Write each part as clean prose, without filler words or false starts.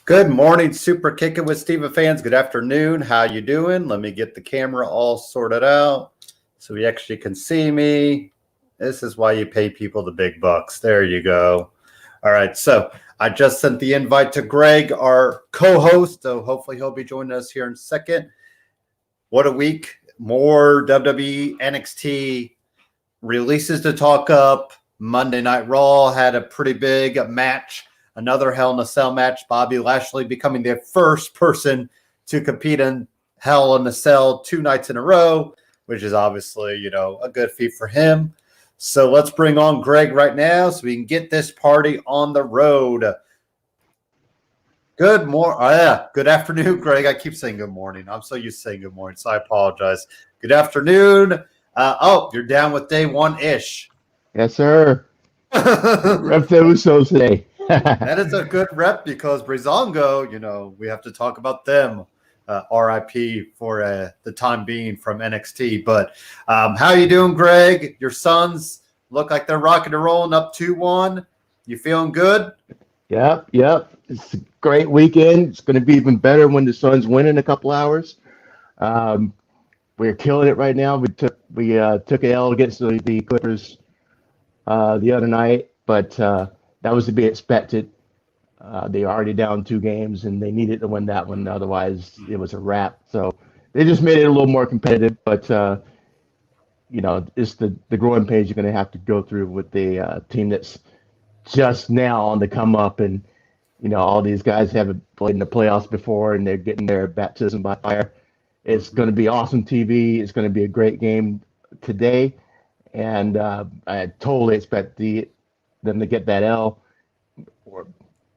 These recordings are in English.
Good morning, Superkickin with Steven fans. Good afternoon. How you doing? Let me get the camera all sorted out so you actually can see me. This is why you pay people the big bucks. There you go. All right, so I just sent the invite to Greg, our co-host, so hopefully he'll be joining us here in a second. What a week. More WWE NXT releases to talk up. Monday Night Raw had a pretty big match. Another Hell in a Cell match. Bobby Lashley becoming the first person to compete in Hell in a Cell 2 nights in a row, which is obviously, a good feat for him. So let's bring on Greg right now so we can get this party on the road. Good morning. Good afternoon, Greg. I keep saying good morning. I'm so used to saying good morning, so I apologize. Good afternoon. You're down with day one-ish. Yes, sir. Revved Up Tattoos today. That is a good rep because Breezango, we have to talk about them. RIP for the time being from NXT. But how you doing, Greg? Your Suns look like they're rocking and rolling up 2-1. You feeling good? Yep. It's a great weekend. It's going to be even better when the Suns win in a couple hours. We're killing it right now. We took an L against the Clippers the other night, but that was to be expected. They are already down 2 games, and they needed to win that one. Otherwise, it was a wrap. So they just made it a little more competitive. But, it's the growing pains you're going to have to go through with the team that's just now on the come up. And, all these guys haven't played in the playoffs before, and they're getting their baptism by fire. It's going to be awesome TV. It's going to be a great game today. And I totally expect them to get that L, or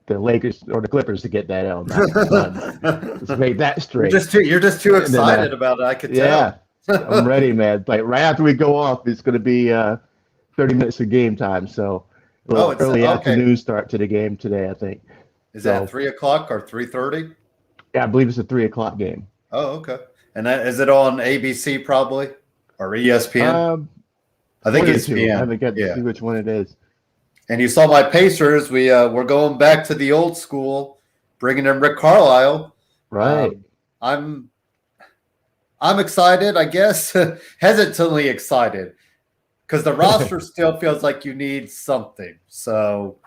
the Lakers or the Clippers to get that L. Let's make that straight. You're just too excited about it. I could tell. Yeah, I'm ready, man. Like right after we go off, it's going to be 30 minutes of game time. So early afternoon start to the game today, I think. Is that 3 o'clock or 3:30? Yeah, I believe it's a 3 o'clock game. Oh, okay. And is it on ABC probably or ESPN? I think it's ESPN. I haven't got to see which one it is. And you saw my Pacers. We're going back to the old school, bringing in Rick Carlisle. Right. I'm excited, I guess, hesitantly excited, because the roster still feels like you need something. So,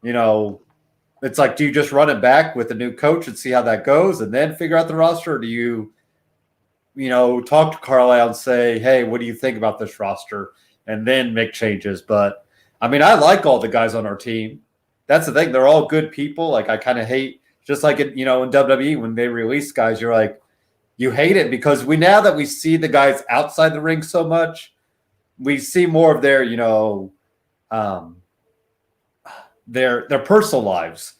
it's like, do you just run it back with a new coach and see how that goes, and then figure out the roster, or do you, talk to Carlisle and say, hey, what do you think about this roster, and then make changes? But I like all the guys on our team. That's the thing. They're all good people. Like, I kind of hate, just like, in WWE, when they release guys, you're like, you hate it because now that we see the guys outside the ring so much, we see more of their, their personal lives,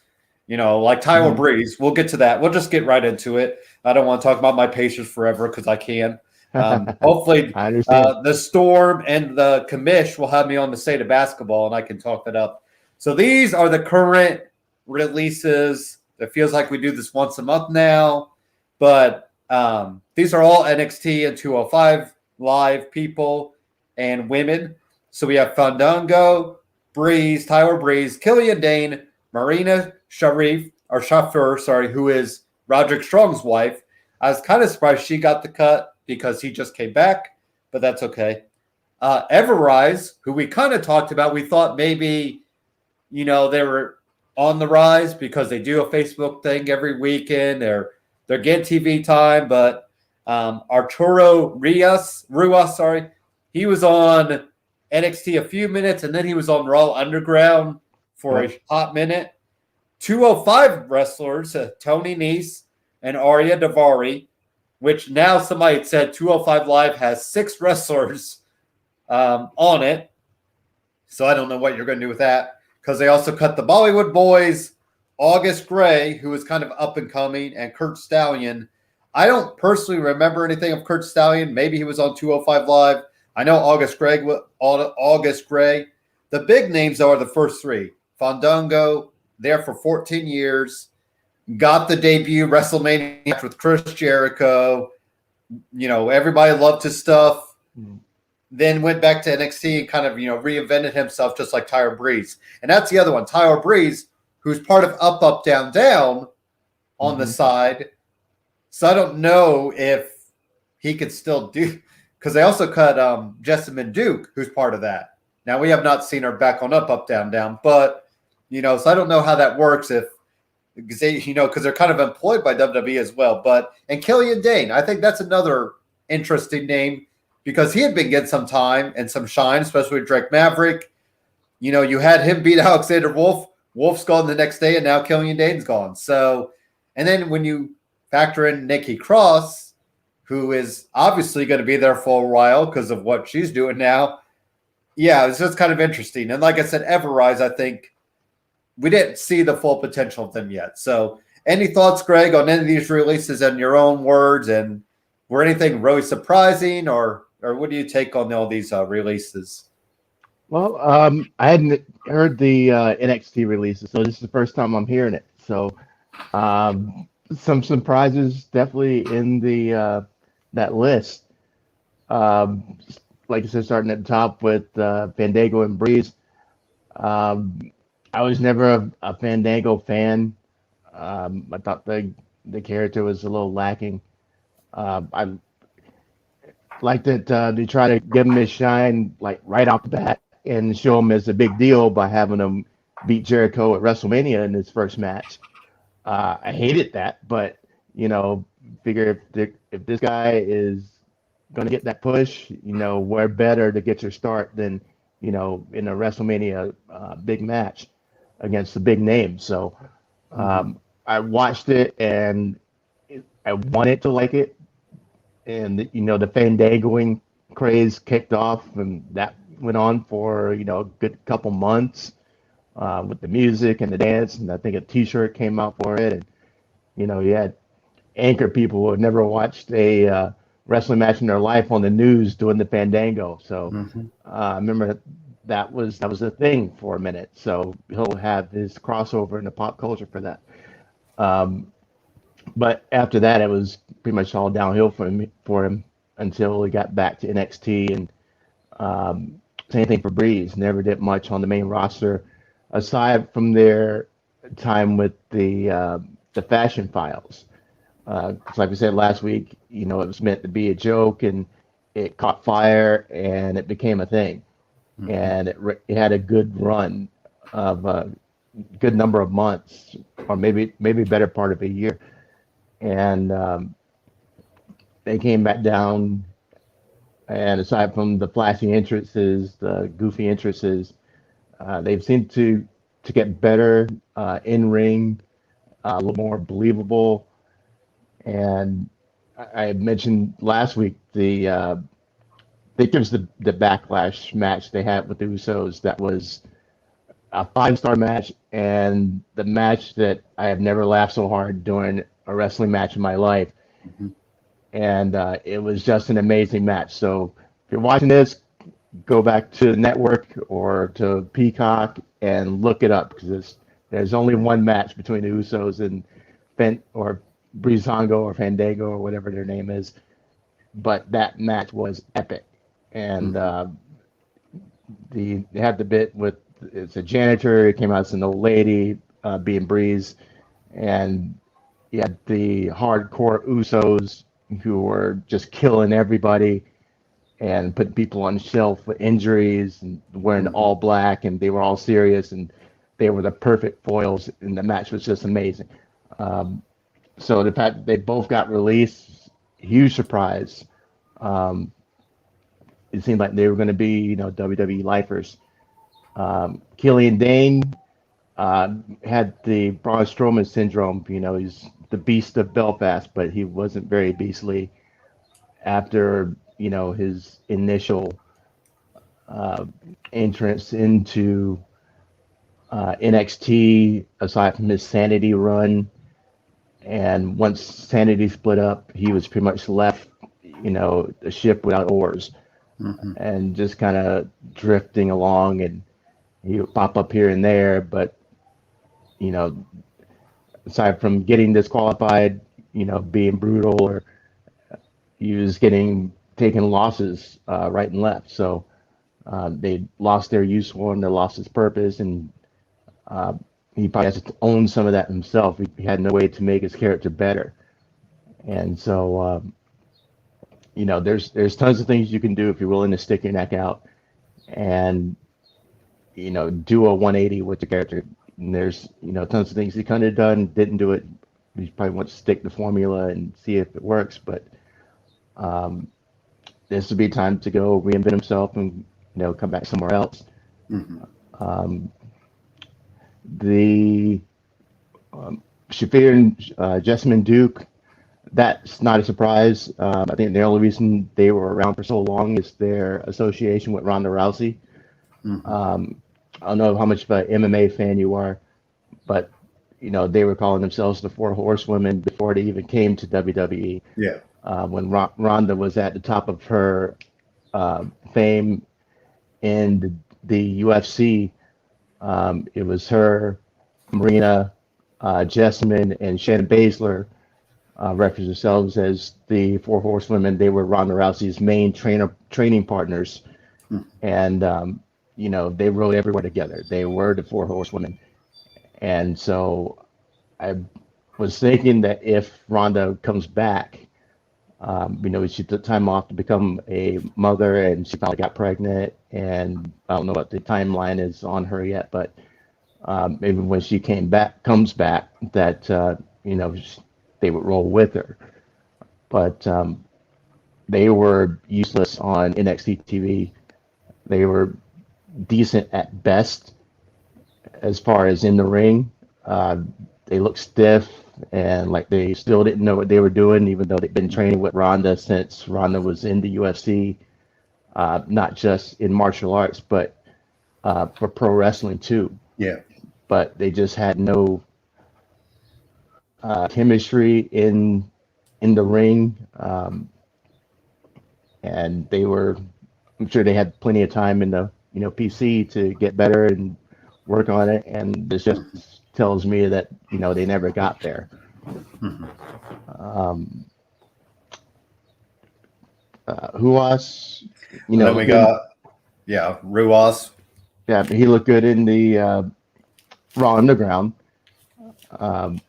like Tyler Breeze. We'll get to that. We'll just get right into it. I don't want to talk about my Pacers forever because I can. Hopefully the Storm and the commish will have me on the state of basketball and I can talk that up. So these are the current releases. It feels like we do this once a month now, but these are all NXT and 205 live people and women. So we have Fandango, Breeze, Tyler Breeze, Killian Dane, Marina Shafir, who is Roderick Strong's wife. I was kind of surprised she got the cut because he just came back, but that's okay. Everrise, who we kind of talked about, we thought maybe, they were on the rise because they do a Facebook thing every weekend. They're getting TV time, but Arturo Ruas, he was on NXT a few minutes, and then he was on Raw Underground for a hot minute. 205 wrestlers, Tony Nese and Arya Davari, which now somebody had said 205 Live has 6 wrestlers on it. So I don't know what you're going to do with that, because they also cut the Bollywood Boys, August Gray, who is kind of up and coming, and Kurt Stallion. I don't personally remember anything of Kurt Stallion. Maybe he was on 205 Live. I know August Gray. The big names are the first 3. Fandango, there for 14 years. Got the debut WrestleMania match with Chris Jericho. Everybody loved his stuff. Then went back to NXT and kind of, reinvented himself just like Tyler Breeze. And that's the other one. Tyler Breeze, who's part of Up, Up, Down, Down, on the side. So I don't know if he could still do, because they also cut Jessamine Duke, who's part of that. Now, we have not seen her back on Up, Down, Down, but, so I don't know how that works because they're kind of employed by WWE as well. But, and Killian Dane, I think that's another interesting name because he had been getting some time and some shine, especially with Drake Maverick. You had him beat Alexander Wolf. Wolf's gone the next day, and now Killian Dane's gone. So, and then when you factor in Nikki Cross, who is obviously going to be there for a while because of what she's doing now. Yeah, it's just kind of interesting. And like I said, Everrise, I think we didn't see the full potential of them yet. So any thoughts, Greg, on any of these releases in your own words? And were anything really surprising or what do you take on all these releases? Well, I hadn't heard the NXT releases, so this is the first time I'm hearing it. So some surprises definitely in the that list. Like I said, starting at the top with Fandango and Breeze. I was never a Fandango fan. I thought the character was a little lacking. I liked that they try to give him his shine like right off the bat and show him as a big deal by having him beat Jericho at WrestleMania in his first match. I hated that, but figure if this guy is going to get that push, where better to get your start than in a WrestleMania big match against the big name. So I watched it and I wanted to like it, and the Fandangoing craze kicked off, and that went on for a good couple months with the music and the dance, and I think a T-shirt came out for it, and you had anchor people who had never watched a wrestling match in their life on the news doing the Fandango. So I remember that was a thing for a minute. So he'll have his crossover in the pop culture for that. But after that, it was pretty much all downhill for him until he got back to NXT, and same thing for Breeze. Never did much on the main roster aside from their time with the Fashion Files. Like we said last week, it was meant to be a joke, and it caught fire, and it became a thing. And it had a good run of a good number of months, or maybe better part of a year. And they came back down, and aside from the flashy entrances, the goofy entrances, they've seemed to get better in ring, a little more believable. And I mentioned last week I think it was the Backlash match they had with the Usos that was a 5-star match, and the match that I have never laughed so hard during a wrestling match in my life. And it was just an amazing match. So if you're watching this, go back to the network or to Peacock and look it up, because there's only one match between the Usos and Breezango or Fandango or whatever their name is, but that match was epic. And they had the bit with it's a janitor, it came out as an old lady being Breeze, and you had the hardcore Usos who were just killing everybody and putting people on the shelf with injuries and wearing all black, and they were all serious, and they were the perfect foils, and the match was just amazing. So the fact that they both got released, huge surprise. It seemed like they were going to be, WWE lifers. Killian Dane had the Braun Strowman syndrome. He's the beast of Belfast, but he wasn't very beastly after, his initial entrance into NXT, aside from his Sanity run. And once Sanity split up, he was pretty much left, a ship without oars, and just kind of drifting along, and he would pop up here and there. But, aside from getting disqualified, being brutal, or he was taking losses right and left. So they lost their use for him, they lost his purpose, and he probably has to own some of that himself. He had no way to make his character better. And so, there's tons of things you can do if you're willing to stick your neck out and, do a 180 with the character. And there's, tons of things he kind of done, didn't do it. He probably wants to stick the formula and see if it works. But this would be time to go reinvent himself and, come back somewhere else. Mm-hmm. The Shafir and Jessamine Duke, that's not a surprise. I think the only reason they were around for so long is their association with Ronda Rousey. Mm-hmm. I don't know how much of an MMA fan you are, but they were calling themselves the Four Horsewomen before they even came to WWE. Yeah. When Ronda was at the top of her fame in the UFC, it was her, Marina, Jessamine, and Shannon Baszler referenced themselves as the Four Horsewomen. They were Ronda Rousey's main training partners, and they rode everywhere together. They were the Four Horsewomen, and so I was thinking that if Ronda comes back, she took time off to become a mother, and she probably got pregnant, and I don't know what the timeline is on her yet, but maybe when she comes back, that they would roll with her. But they were useless on NXT TV. They were decent at best as far as in the ring. They looked stiff and like they still didn't know what they were doing, even though they've been training with Ronda since Ronda was in the UFC, not just in martial arts, but for pro wrestling too. Yeah. But they just had no chemistry in the ring, and I'm sure they had plenty of time in the PC to get better and work on it, and this just tells me that they never got there. Ruas, then we got Ruas. Yeah, he looked good in the Raw Underground. Because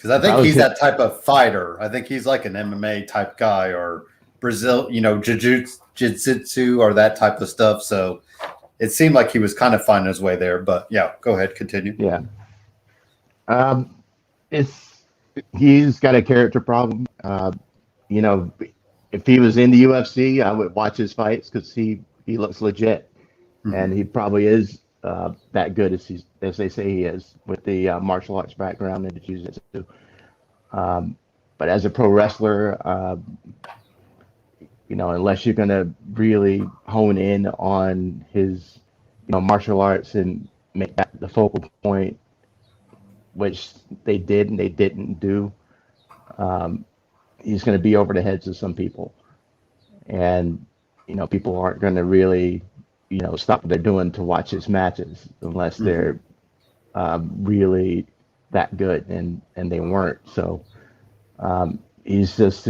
I think he's that type of fighter. I think he's like an MMA type guy, or Brazil, jiu-jitsu or that type of stuff. So it seemed like he was kind of finding his way there. But yeah, go ahead, continue. Yeah. He's got a character problem. If he was in the UFC, I would watch his fights because he looks legit, and he probably is that good as they say he is with the martial arts background and the jiu-jitsu. But as a pro wrestler, unless you're gonna really hone in on his martial arts and make that the focal point, which they did and they didn't do, he's going to be over the heads of some people, and people aren't going to really stop what they're doing to watch his matches unless they're really that good, and they weren't. So he's just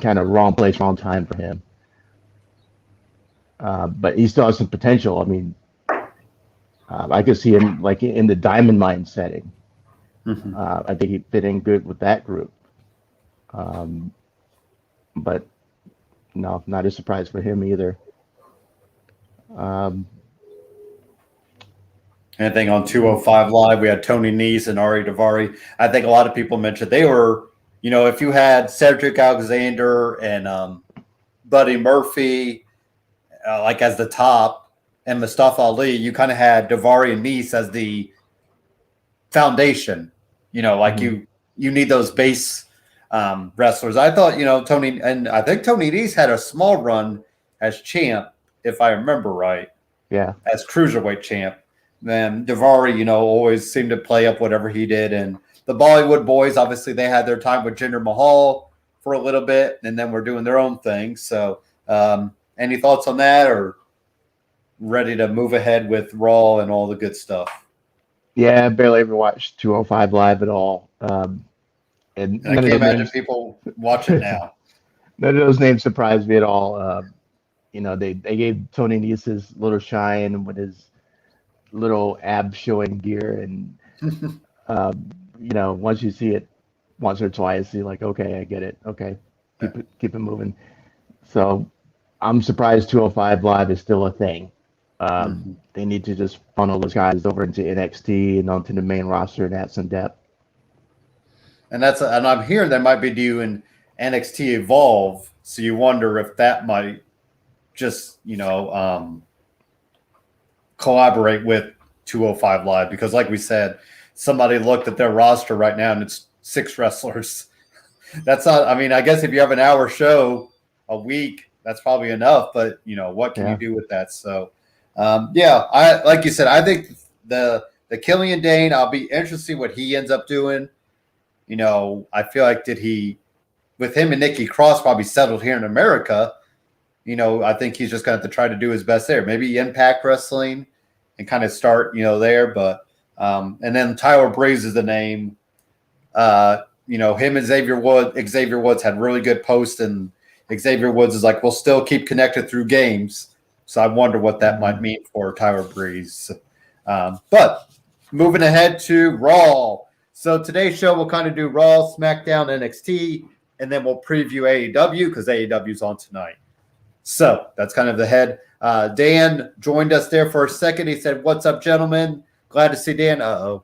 kind of wrong place, wrong time for him. But he still has some potential. I mean, I could see him like in the Diamond Mine setting. I think he'd fit in good with that group. But no, not a surprise for him either. Anything on 205 Live? We had Tony Nese and Ari Daivari. I think a lot of people mentioned they were, if you had Cedric Alexander and Buddy Murphy like as the top, and Mustafa Ali, you kind of had Daivari and Nese as the foundation. You need those base wrestlers. I thought, Tony, and I think Tony Nese had a small run as champ, if I remember right. Yeah. As cruiserweight champ. Then Daivari, always seemed to play up whatever he did. And the Bollywood boys, obviously, they had their time with Jinder Mahal for a little bit, and then we're doing their own thing. So any thoughts on that, or ready to move ahead with Raw and all the good stuff? Yeah, I barely ever watched 205 Live at all. And I can't imagine people watch it now. None of those names surprised me at all. They gave Tony Nese his little shine with his little ab showing gear, and once you see it once or twice, you're like, okay, I get it. Okay, keep it moving. So I'm surprised 205 Live is still a thing. They need to just funnel those guys over into NXT and onto the main roster and add some depth. And and I'm hearing they might be doing NXT Evolve, so you wonder if that might just collaborate with 205 Live, because like we said, somebody looked at their roster right now and it's 6 wrestlers. That's not. I mean, I guess if you have an hour show a week, that's probably enough. But what can you do with that? So, I like you said, I think the Killian Dane, I'll be interested to see what he ends up doing. I feel like with him and Nikki Cross probably settled here in America. I think he's just going to have to try to do his best there. Maybe Impact Wrestling and kind of start, there. But and then Tyler Breeze is the name. Him and Xavier Woods had really good posts, and Xavier Woods is like, we'll still keep connected through games. So I wonder what that might mean for Tyler Breeze. But moving ahead to Raw. So today's show we'll kind of do Raw, SmackDown, NXT, and then we'll preview AEW because AEW is on tonight. So that's kind of the head. Dan joined us there for a second. He said, "What's up, gentlemen? Glad to see Dan."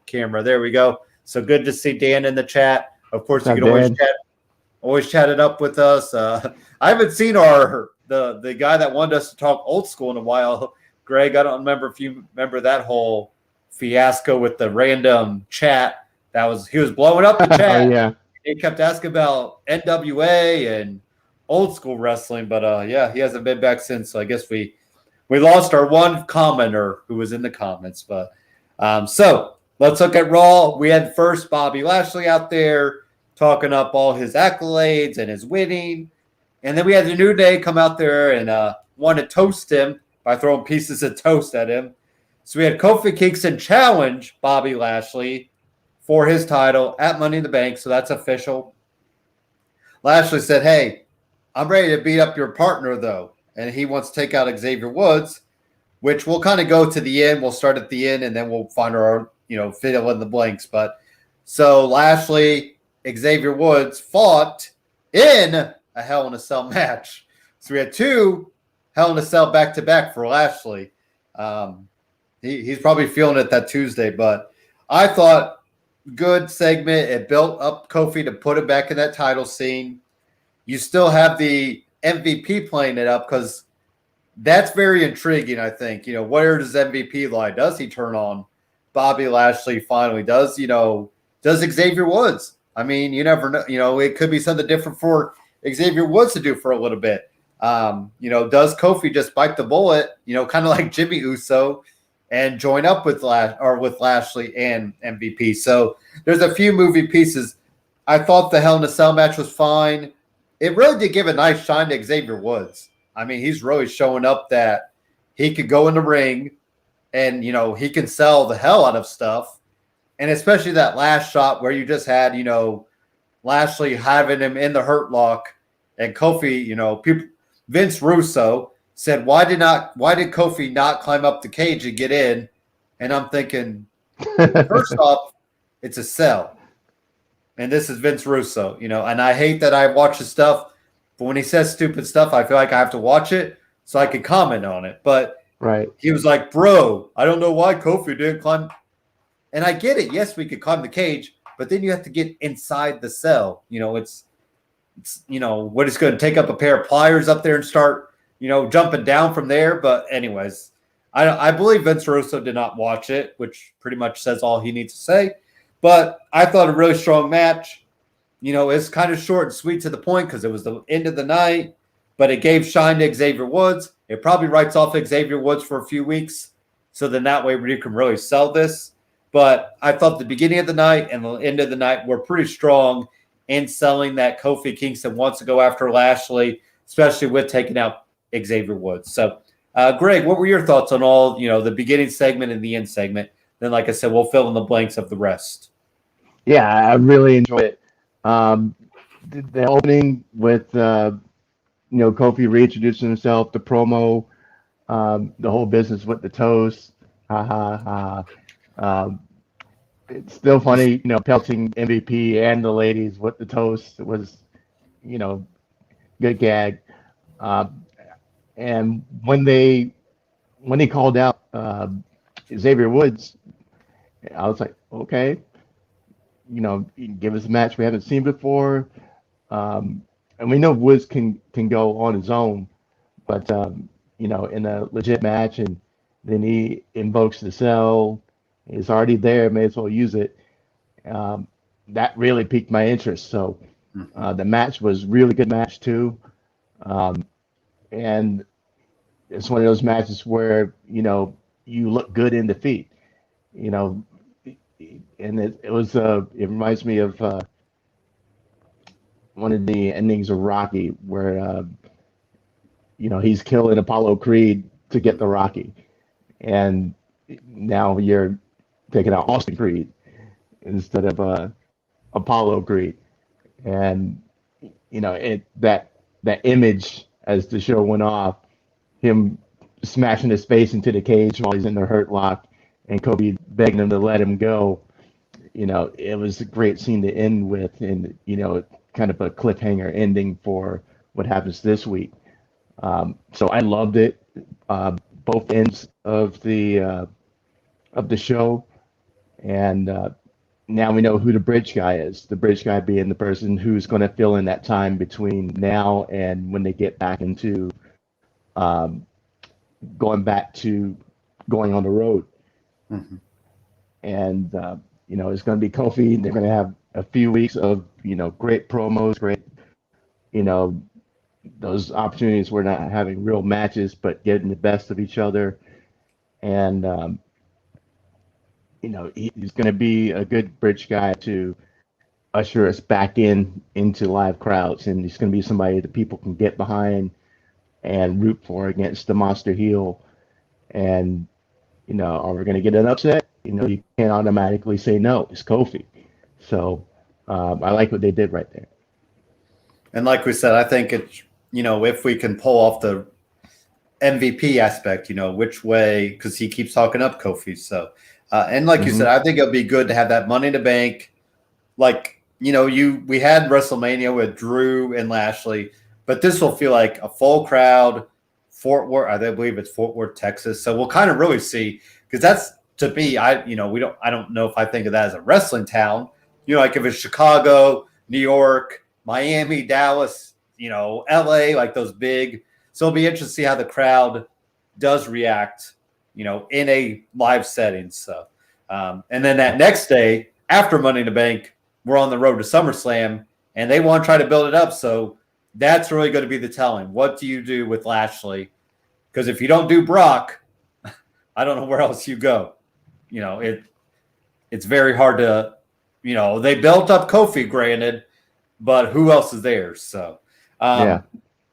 Camera. There we go. So good to see Dan in the chat. Of course, you can always chat it up with us. I haven't seen the guy that wanted us to talk old school in a while. Greg, I don't remember if you remember that whole fiasco with the random chat. He was blowing up the chat. Yeah. He kept asking about NWA and old school wrestling, but he hasn't been back since. So I guess we lost our one commenter who was in the comments. But so let's look at Raw. We had first Bobby Lashley out there talking up all his accolades and his winning. And then we had the New Day come out there and want to toast him by throwing pieces of toast at him. So we had Kofi Kingston challenge Bobby Lashley for his title at Money in the Bank. So that's official. Lashley said, "Hey, I'm ready to beat up your partner, though." And he wants to take out Xavier Woods, which we'll kind of go to the end. We'll start at the end, and then we'll find our, fill in the blanks. But so Lashley, Xavier Woods fought in a Hell in a Cell match. So we had 2 Hell in a Cell back-to-back for Lashley. He's probably feeling it that Tuesday, but I thought good segment. It built up Kofi to put him back in that title scene. You still have the MVP playing it up because that's very intriguing, I think. Where does MVP lie? Does he turn on Bobby Lashley finally? Does Xavier Woods? I mean, you never know. It could be something different for Xavier Woods to do for a little bit. Does Kofi just bite the bullet, kind of like Jimmy Uso, and join up with Lashley and MVP? So there's a few moving pieces. I thought the Hell in a Cell match was fine. It really did give a nice shine to Xavier Woods. I mean, he's really showing up that he could go in the ring and, he can sell the hell out of stuff. And especially that last shot where you just had, Lashley having him in the hurt lock, and Kofi, Vince Russo said, why did Kofi not climb up the cage and get in? And I'm thinking, first off, it's a cell. And this is Vince Russo, and I hate that I watch his stuff, but when he says stupid stuff, I feel like I have to watch it so I can comment on it. But right. He was like, "Bro, I don't know why Kofi didn't climb." And I get it. Yes, we could climb the cage, but then you have to get inside the cell. It's what, it's going to take up a pair of pliers up there and start, jumping down from there. But anyways, I believe Vince Russo did not watch it, which pretty much says all he needs to say. But I thought a really strong match. It's kind of short and sweet to the point because it was the end of the night, but it gave shine to Xavier Woods. It probably writes off Xavier Woods for a few weeks, so then that way you can really sell this. But I thought the beginning of the night and the end of the night were pretty strong in selling that Kofi Kingston wants to go after Lashley, especially with taking out Xavier Woods. So, Greg, what were your thoughts on all, the beginning segment and the end segment? Then, like I said, we'll fill in the blanks of the rest. Yeah, I really enjoyed it. The opening with, Kofi reintroducing himself, the promo, the whole business with the toast. Ha ha ha. It's still funny, pelting MVP and the ladies with the toast. It was, good gag. Uh, and when they called out Xavier Woods, I was like, okay, give us a match we haven't seen before. And we know Woods can go on his own, but in a legit match, and then he invokes the cell. It's already there, may as well use it. That really piqued my interest. So the match was really good match too, and it's one of those matches where you look good in defeat. You know, and it reminds me of one of the endings of Rocky where he's killing Apollo Creed to get the Rocky, and now you're taking out Austin Creed instead of Apollo Creed, and that image as the show went off, him smashing his face into the cage while he's in the hurt lock, and Kobe begging him to let him go. It was a great scene to end with, and kind of a cliffhanger ending for what happens this week. So I loved it, both ends of the show, and now we know who the bridge guy is. The bridge guy being the person who's going to fill in that time between now and when they get back into going back to going on the road. Mm-hmm. And it's going to be Kofi. They're going to have a few weeks of great promos, great those opportunities where not having real matches, but getting the best of each other. And, he's going to be a good bridge guy to usher us back into live crowds. And he's going to be somebody that people can get behind and root for against the monster heel. And, are we going to get an upset? You can't automatically say no. It's Kofi. So I like what they did right there. And like we said, I think it's, if we can pull off the MVP aspect, which way, because he keeps talking up Kofi. So, and like you said, I think it'll be good to have that Money in the Bank. Like, we had WrestleMania with Drew and Lashley, but this will feel like a full crowd, Fort Worth, I believe it's Fort Worth, Texas. So we'll kind of really see, because that's, to me, I don't know if I think of that as a wrestling town. Like if it's Chicago, New York, Miami, Dallas, LA, like those big. So it'll be interesting to see how the crowd does react, in a live setting. So, and then that next day after Money in the Bank, we're on the road to SummerSlam, and they want to try to build it up. So that's really going to be the telling. What do you do with Lashley? Because if you don't do Brock, I don't know where else you go. It's very hard to, they built up Kofi, granted, but who else is there? So the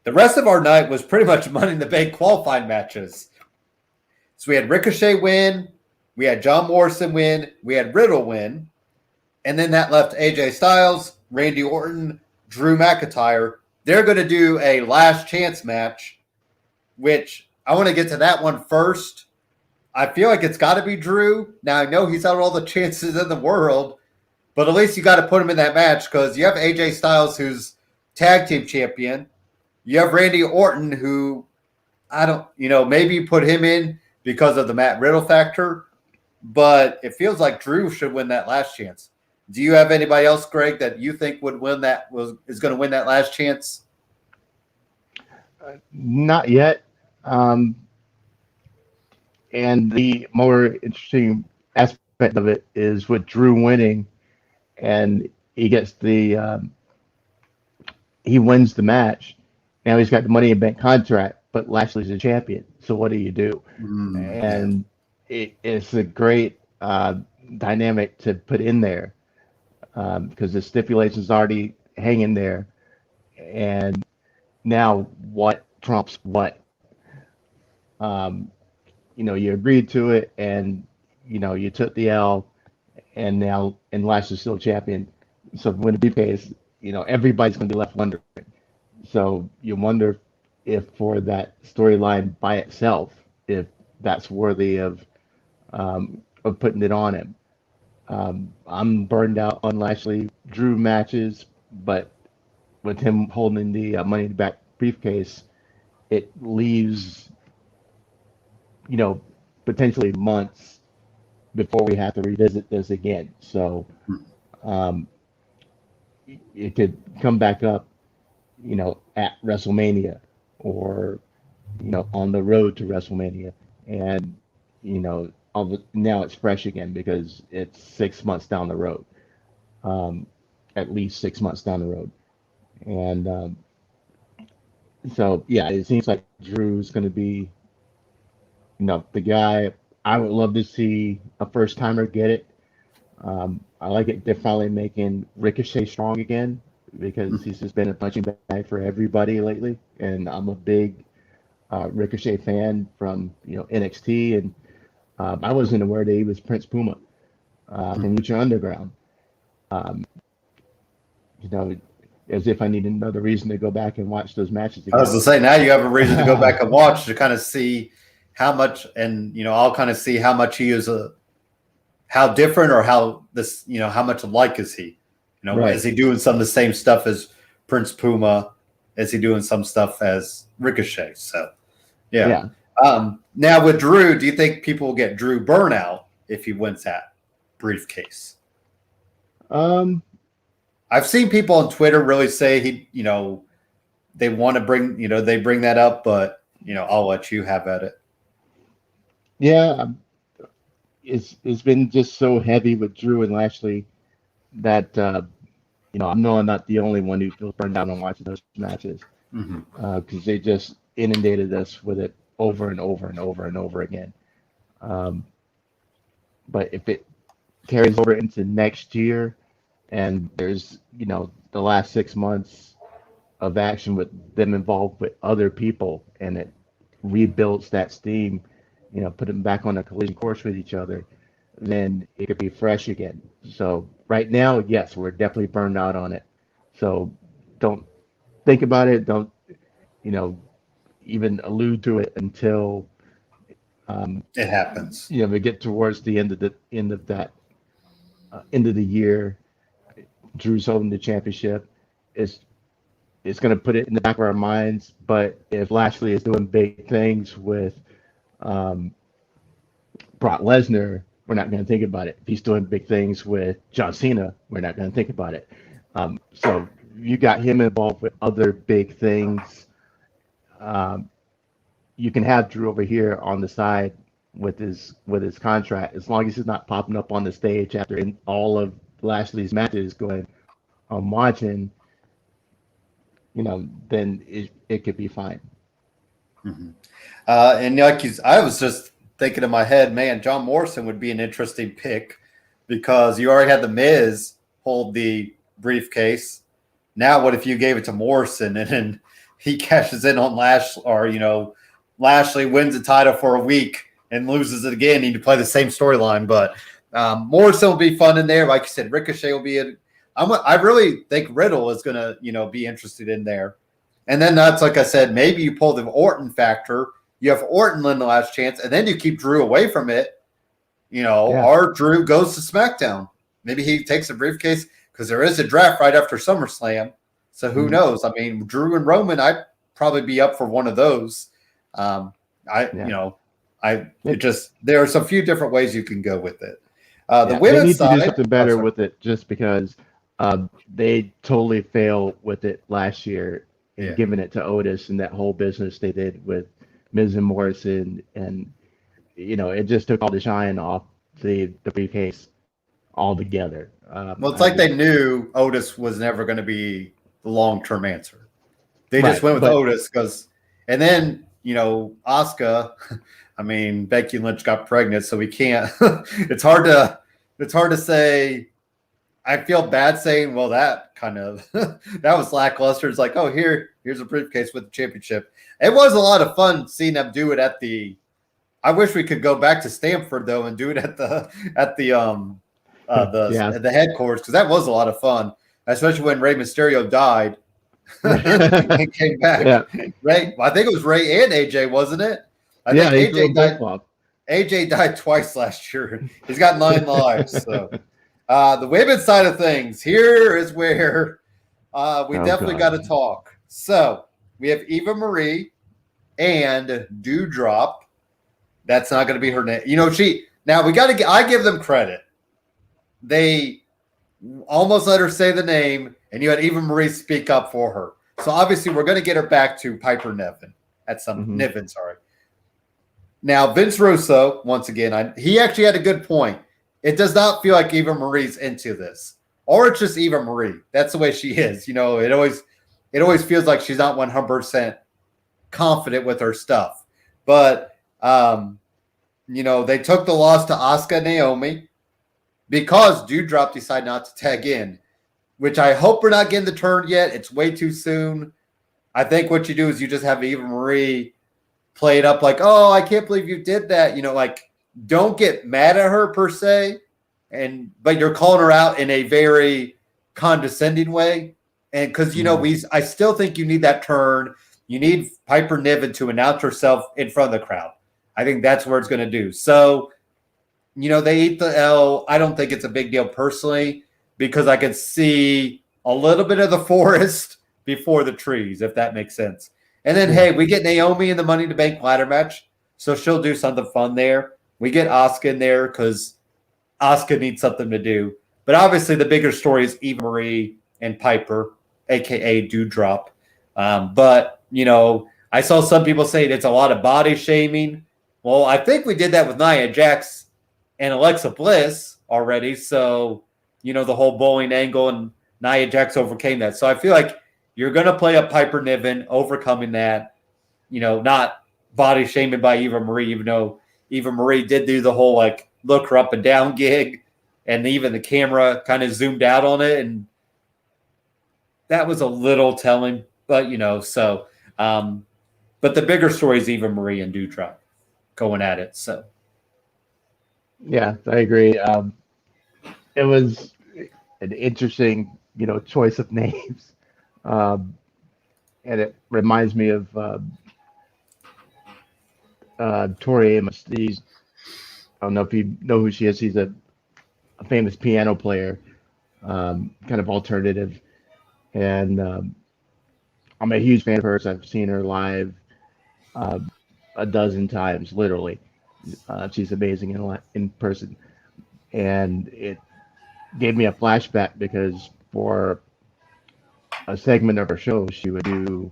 rest of our night was pretty much Money in the Bank qualifying matches. So we had Ricochet win, we had John Morrison win, we had Riddle win, and then that left AJ Styles, Randy Orton, Drew McIntyre. They're going to do a last chance match, which I want to get to that one first. I feel like it's got to be Drew. Now, I know he's had all the chances in the world, but at least you got to put him in that match because you have AJ Styles, who's tag team champion. You have Randy Orton, who maybe you put him in because of the Matt Riddle factor, but it feels like Drew should win that last chance. Do you have anybody else, Greg, that you think would win is going to win that last chance? Not yet. And the more interesting aspect of it is with Drew winning, and he gets he wins the match. Now he's got the Money in the Bank contract, but Lashley's a champion. So what do you do? And it's a great dynamic to put in there because the stipulation's already hanging there. And now what trumps what? You agreed to it, and you took the L, and Lashley's still champion. So when the briefcase, everybody's going to be left wondering. So you wonder if for that storyline by itself, if that's worthy of of putting it on him. I'm burned out on Lashley Drew matches, but with him holding the Money in the Bank briefcase, it leaves, potentially months before we have to revisit this again. So it could come back up, at WrestleMania or, on the road to WrestleMania. And, now it's fresh again because it's 6 months down the road, at least 6 months down the road. And so, yeah, it seems like Drew's going to be, the guy. I would love to see a first timer get it. I like it. They're finally making Ricochet strong again because he's just been a punching bag for everybody lately. And I'm a big Ricochet fan from NXT, and I wasn't aware that he was Prince Puma from Lucha Underground. As if I need another reason to go back and watch those matches again. I was going to say, now you have a reason to go back and watch to kind of see how much, and I'll kind of see how much he is how different or how this, how much alike is he? Right. Is he doing some of the same stuff as Prince Puma? Is he doing some stuff as Ricochet? So, yeah. Now with Drew, do you think people will get Drew burnout if he wins that briefcase? I've seen people on Twitter really say they want to bring, they bring that up, but I'll let you have at it. Yeah, it's been just so heavy with Drew and Lashley that I know I'm not the only one who feels burned out on watching those matches because they just inundated us with it over and over and over and over again. But if it carries over into next year and there's the last 6 months of action with them involved with other people and it rebuilds that steam, put them back on a collision course with each other, then it could be fresh again. So right now, yes, we're definitely burned out on it. So don't think about it. Don't, even allude to it until it happens. We get towards the end of the year. Drew's holding the championship. It's going to put it in the back of our minds. But if Lashley is doing big things with Brock Lesnar, we're not going to think about it. If he's doing big things with John Cena, we're not going to think about it. So you got him involved with other big things. You can have Drew over here on the side with his contract, as long as he's not popping up on the stage after all of Lashley's matches going, I'm watching, then it could be fine. Mm-hmm. And I was just thinking in my head, man, John Morrison would be an interesting pick because you already had The Miz hold the briefcase. Now, what if you gave it to Morrison and then he cashes in on Lashley, or Lashley wins the title for a week and loses it again? You need to play the same storyline, but Morrison will be fun in there. Like you said, Ricochet will be I really think Riddle is going to be interested in there. And then that's, like I said, maybe you pull the Orton factor. You have Orton in the last chance, and then you keep Drew away from it, or Drew goes to SmackDown. Maybe he takes a briefcase because there is a draft right after SummerSlam. So who knows? I mean, Drew and Roman, I'd probably be up for one of those. There are some few different ways you can go with it. The women's side, they need to do something better with it, just because they totally failed with it last year and giving it to Otis and that whole business they did with Miz and Morrison, and it just took all the shine off the briefcase altogether. Well, it's like they knew Otis was never going to be the long-term answer. They just went with Otis and then Asuka. I mean, Becky Lynch got pregnant, so we can't. It's hard to say. I feel bad saying, well, that kind of that was lackluster. It's like, oh, here's a briefcase with the championship. It was a lot of fun seeing them do it at the. I wish we could go back to Stamford though and do it at the headquarters, because that was a lot of fun, especially when Rey Mysterio died and came back. Yeah. Ray, I think it was Ray and AJ, wasn't it? I think AJ died. AJ died twice last year. He's got 9 lives. So the women's side of things, here is where we definitely got to talk. So we have Eva Marie and Dewdrop. That's not going to be her name. You know, now we got to I give them credit. They almost let her say the name, and you had Eva Marie speak up for her. So obviously we're going to get her back to Piper Niven at some Niven, sorry. Now, Vince Russo, once again, he actually had a good point. It does not feel like Eva Marie's into this. Or it's just Eva Marie. That's the way she is. You know, it always feels like she's not 100% confident with her stuff. But, you know, they took the loss to Asuka and Naomi because Dewdrop decided not to tag in, which I hope we're not getting the turn yet. It's way too soon. I think what you do is you just have Eva Marie play it up like, oh, I can't believe you did that. You know, like, don't get mad at her per se, but you're calling her out in a very condescending way. And because, you know, I still think you need that turn. You need Piper Niven to announce herself in front of the crowd. I think that's where it's going to do. So, you know, they eat the L. I don't think it's a big deal personally because I could see a little bit of the forest before the trees, if that makes sense. And then, hey, we get Naomi in the Money in the Bank ladder match, so she'll do something fun there. We get Asuka in there because Asuka needs something to do. But obviously the bigger story is Eva Marie and Piper, a.k.a. Dewdrop. But, you know, I saw some people say it's a lot of body shaming. Well, I think we did that with Nia Jax and Alexa Bliss already. So, you know, the whole bowling angle and Nia Jax overcame that. So I feel like you're going to play up Piper Niven, overcoming that, you know, not body shaming by Eva Marie, even though Eva Marie did do the whole, like, look her up and down gig. And even the camera kind of zoomed out on it. And that was a little telling, but, you know, so. But the bigger story is Eva Marie and Dewdrop going at it. So. Yeah, I agree. It was an interesting, you know, choice of names. And it reminds me of Tori Amos. I don't know if you know who she is. She's a famous piano player, kind of alternative. And I'm a huge fan of hers. I've seen her live a dozen times, literally. She's amazing in person. And it gave me a flashback because for a segment of her show, she would do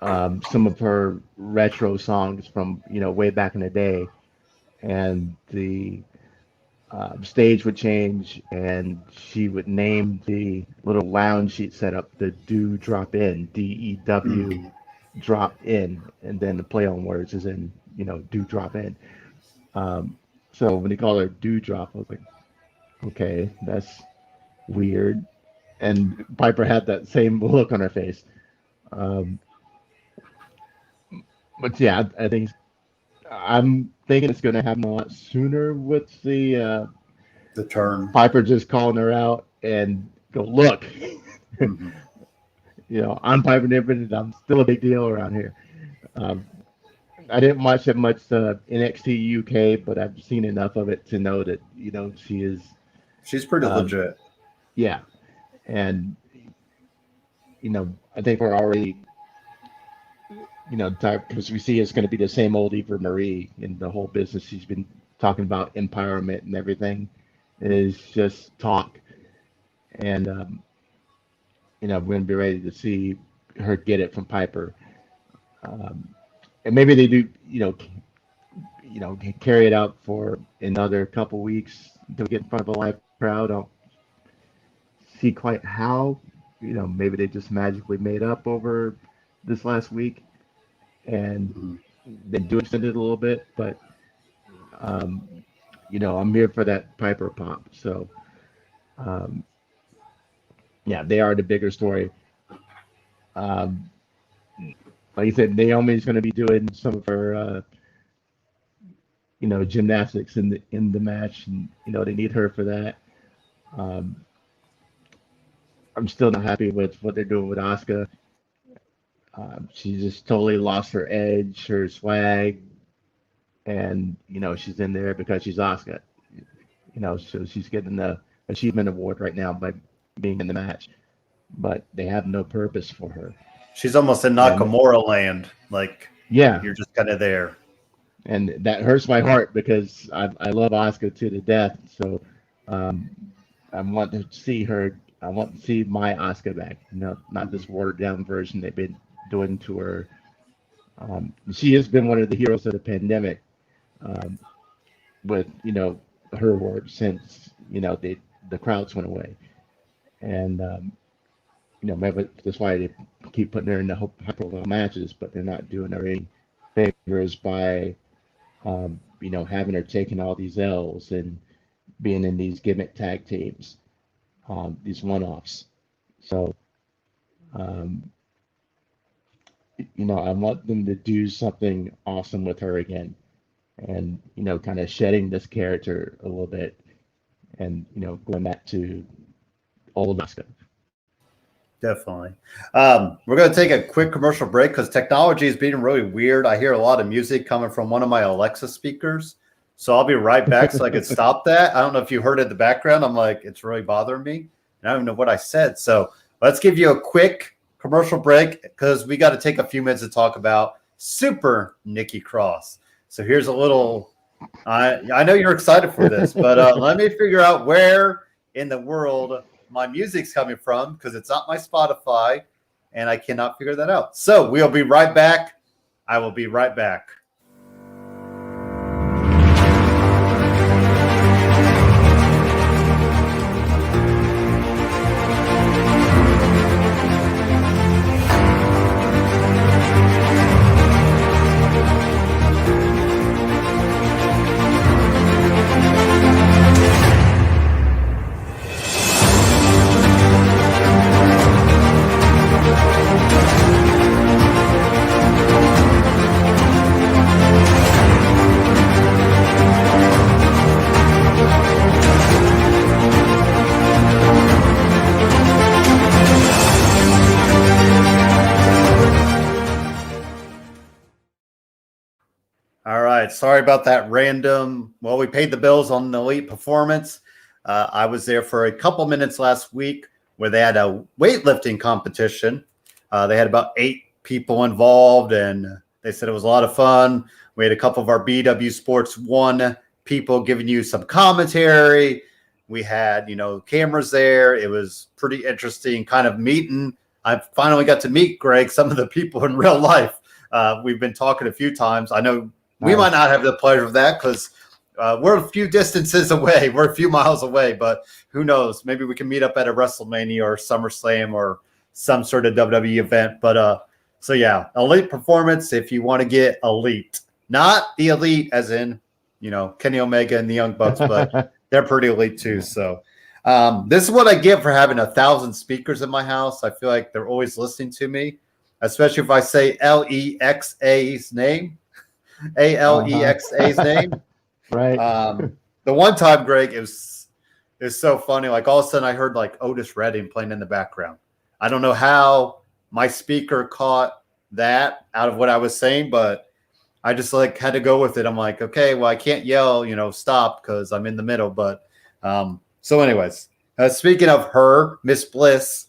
some of her retro songs from, you know, way back in the day. And the stage would change and she would name the little lounge she'd set up the Dew Drop In, DEW drop in, and then the play on words is in, you know, Dew Drop In. So when they call her Dew Drop, I was like, okay, that's weird. And Piper had that same look on her face. But yeah, I'm thinking it's going to happen a lot sooner with the turn. Piper just calling her out and go, look, you know, I'm Piper Niven and I'm still a big deal around here. I didn't watch that much NXT UK, but I've seen enough of it to know that, you know, she's pretty legit. Yeah. And, you know, I think we're already, you know, because we see it's going to be the same old Eva Marie in the whole business. She's been talking about empowerment and everything. It is just talk. And, you know, we're going to be ready to see her get it from Piper. And maybe they do, you know, carry it out for another couple weeks to get in front of a live crowd. I don't see quite how, you know, maybe they just magically made up over this last week and they do extend it a little bit, but you know, I'm here for that Piper pop. So yeah, they are the bigger story. Like you said, Naomi's going to be doing some of her you know, gymnastics in the match, and you know, they need her for that. I'm still not happy with what they're doing with Asuka. She just totally lost her edge, her swag, and she's in there because she's Asuka. So she's getting the achievement award right now by being in the match, but they have no purpose for her. She's almost in Nakamura land. Like, yeah, you're just kind of there. And that hurts my heart because I love Asuka to the death. So I want to see her. I want to see my Asuka back. Not this watered down version they've been doing to her. She has been one of the heroes of the pandemic, with her work since the crowds went away, and maybe that's why they keep putting her in the high-profile matches, but they're not doing her any favors by having her taking all these L's and being in these gimmick tag teams, these one-offs. So I want them to do something awesome with her again, and kind of shedding this character a little bit, and going back to old Asuka. Definitely. We're going to take a quick commercial break because technology is being really weird. I hear a lot of music coming from one of my Alexa speakers, so I'll be right back so I can stop that. I don't know if you heard it in the background. I'm like, it's really bothering me, and I don't even know what I said. So let's give you a quick commercial break because we got to take a few minutes to talk about Super Nikki Cross. So here's a little. I know you're excited for this, but let me figure out where in the world my music's coming from because it's not my Spotify, and I cannot figure that out. So we'll be right back. I will be right back. Sorry about that random. Well, we paid the bills on the Elite Performance. I was there for a couple minutes last week where they had a weightlifting competition. They had about 8 people involved, and they said it was a lot of fun. We had a couple of our BW Sports 1 people giving you some commentary. We had, cameras there. It was pretty interesting kind of meeting. I finally got to meet Greg, some of the people in real life. We've been talking a few times. I know we might not have the pleasure of that because we're a few distances away. We're a few miles away, but who knows? Maybe we can meet up at a WrestleMania or SummerSlam or some sort of WWE event. But so yeah, Elite Performance. If you want to get elite, not the elite as in Kenny Omega and the Young Bucks, but they're pretty elite too. So this is what I get for having 1,000 speakers in my house. I feel like they're always listening to me, especially if I say Alexa's name. Alexa's name. Right. The one time, Greg, it was so funny. Like all of a sudden I heard like Otis Redding playing in the background. I don't know how my speaker caught that out of what I was saying, but I just had to go with it. I'm like, okay, well, I can't yell, stop because I'm in the middle. But so anyways, speaking of her, Miss Bliss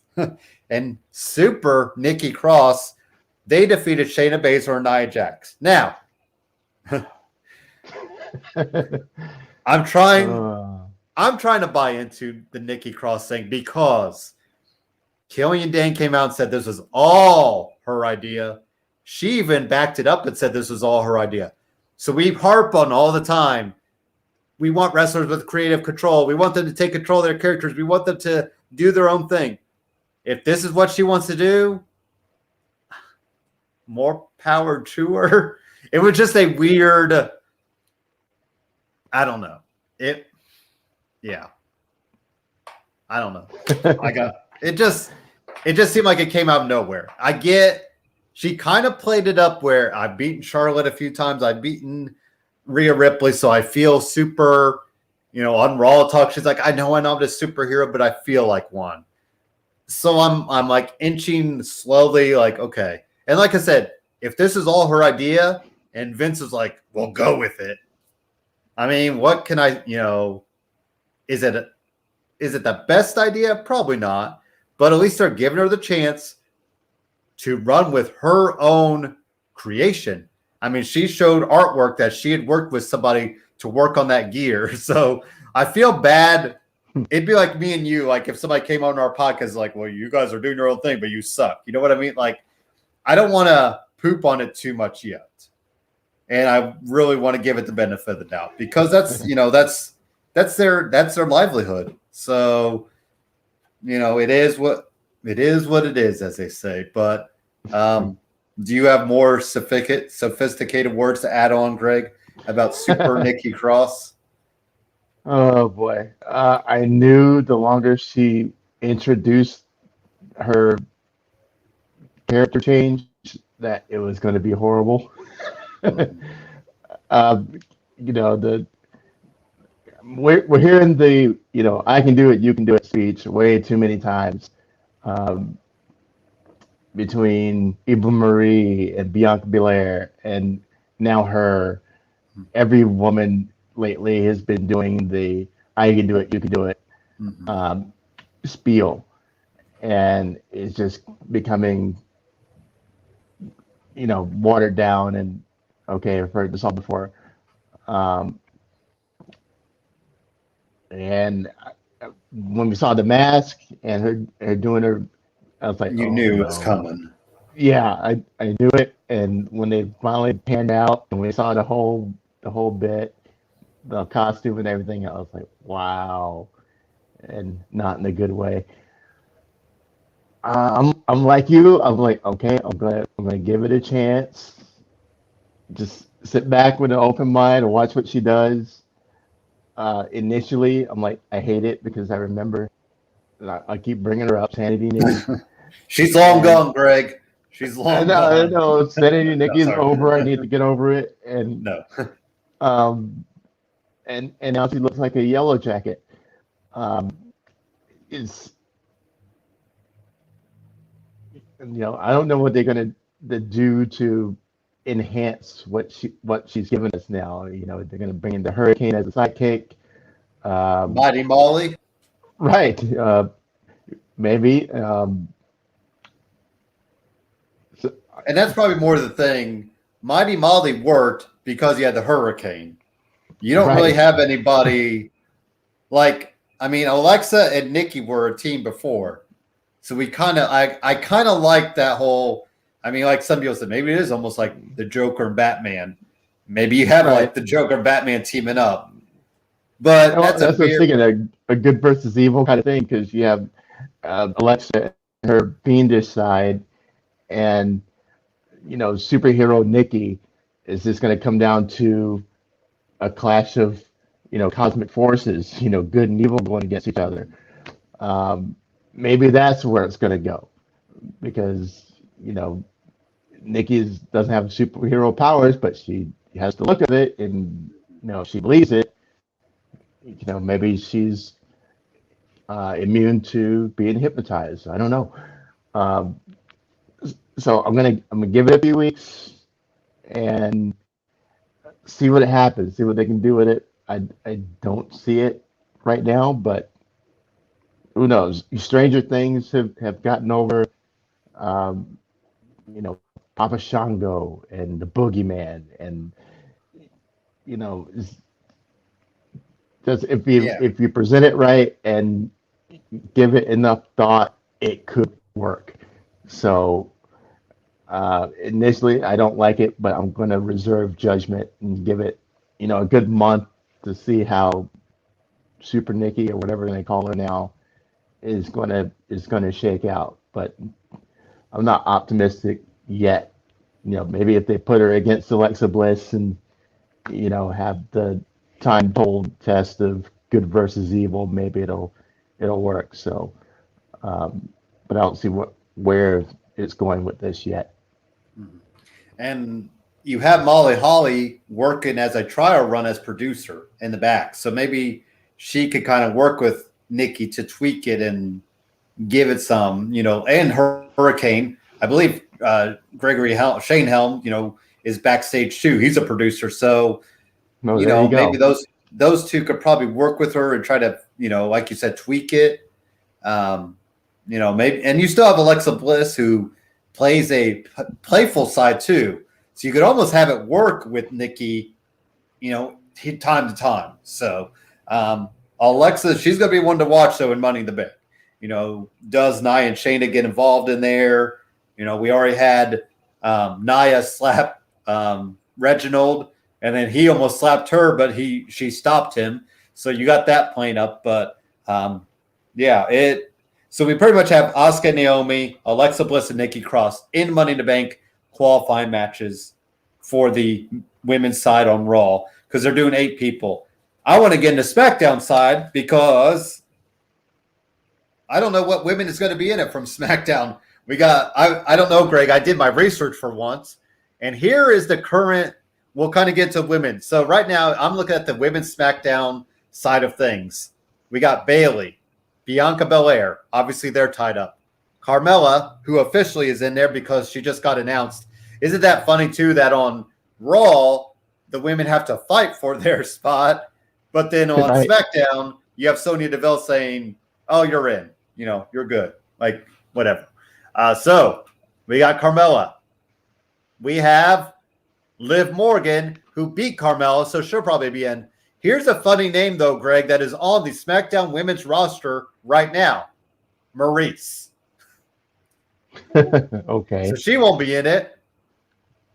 and Super Nikki Cross, they defeated Shayna Baszler and Nia Jax. Now, I'm trying to buy into the Nikki Cross thing because Killian Dane came out and said this was all her idea. She even backed it up and said this was all her idea. So we harp on all the time. We want wrestlers with creative control. We want them to take control of their characters. We want them to do their own thing. If this is what she wants to do, more power to her. It was just a weird, I don't know. I don't know. It just seemed like it came out of nowhere. I get she kind of played it up where I've beaten Charlotte a few times. I've beaten Rhea Ripley, so I feel super, on Raw Talk. She's like, I know I'm not a superhero, but I feel like one. So I'm like inching slowly, like, okay. And like I said, if this is all her idea and Vince was like, "Well, go with it." I mean, what can I? Is it the best idea? Probably not. But at least they're giving her the chance to run with her own creation. I mean, she showed artwork that she had worked with somebody to work on that gear. So I feel bad. It'd be like me and you, like if somebody came on our podcast, like, well, you guys are doing your own thing, but you suck. You know what I mean? Like, I don't want to poop on it too much yet. And I really want to give it the benefit of the doubt because that's their livelihood. So, it is what it is, as they say. But do you have more sophisticated words to add on, Greg, about Super Nikki Cross? Oh boy. I knew the longer she introduced her character change that it was going to be horrible. We're hearing the I can do it, you can do it speech way too many times between Eva Marie and Bianca Belair and now her. Every woman lately has been doing the I can do it, you can do it spiel, and it's just becoming watered down. And okay, I've heard this all before. And when we saw the mask and her doing her, I was like, you knew it was coming. Yeah, I knew it. And when they finally panned out and we saw the whole bit, the costume and everything, I was like, wow, and not in a good way. I'm like you. I'm like, okay, I'm gonna give it a chance. Just sit back with an open mind and watch what she does. Initially, I'm like, I hate it because I remember, I keep bringing her up, Sanity Nikki. She's long gone, Greg. She's long gone. I know. Sanity Nikki's over. I need to get over it. And no. And now she looks like a yellow jacket. It's I don't know what they're gonna do to enhance what she's given us now. They're gonna bring in the Hurricane as a sidekick. Mighty Molly. Right. Maybe. And that's probably more the thing. Mighty Molly worked because you had the Hurricane. You don't really have anybody Alexa and Nikki were a team before. So I kind of like that whole, like some people said, maybe it is almost like the Joker and Batman. Maybe you have like the Joker and Batman teaming up. But that's what I was thinking, a good versus evil kind of thing, because you have Alexa, her fiendish side, and superhero Nikki is just going to come down to a clash of cosmic forces, good and evil going against each other. Maybe that's where it's going to go, because Nikki doesn't have superhero powers, but she has the look of it, and she believes it. Maybe she's immune to being hypnotized. I don't know. So I'm gonna give it a few weeks and see what happens. See what they can do with it. I don't see it right now, but who knows? Stranger Things have gotten over, Papa Shango and the Boogeyman, and just if you present it right and give it enough thought, it could work. So initially, I don't like it, but I'm going to reserve judgment and give it, a good month to see how Super Nikki, or whatever they call her now, is going to shake out. But I'm not optimistic yet. Maybe if they put her against Alexa Bliss and have the time-told test of good versus evil, maybe it'll work. So, but I don't see where it's going with this yet. And you have Molly Holly working as a trial run as producer in the back, so maybe she could kind of work with Nikki to tweak it and give it some, and Hurricane. I believe Shane Helm, is backstage too. He's a producer, so Maybe those two could probably work with her and try to, like you said, tweak it. Maybe, and you still have Alexa Bliss who plays a playful side too, so you could almost have it work with Nikki, time to time. So Alexa, she's going to be one to watch though in Money in the Bank. Does Nia and Shayna get involved in there? We already had Nia slap Reginald, and then he almost slapped her, but she stopped him. So you got that playing up. But so we pretty much have Asuka, Naomi, Alexa Bliss, and Nikki Cross in Money in the Bank qualifying matches for the women's side on Raw because they're doing 8 people. I want to get into SmackDown side because I don't know what women is going to be in it from SmackDown. We got, I don't know, Greg. I did my research for once, and here is the current. We'll kind of get to women. So right now, I'm looking at the women's SmackDown side of things. We got Bayley, Bianca Belair. Obviously, they're tied up. Carmella, who officially is in there because she just got announced. Isn't that funny, too, that on Raw, the women have to fight for their spot, but then on SmackDown, you have Sonya Deville saying, oh, you're in. You're good. Like, whatever. So we got Carmella. We have Liv Morgan, who beat Carmella, so she'll probably be in. Here's a funny name, though, Greg, that is on the SmackDown women's roster right now. Maurice. Okay. So she won't be in it.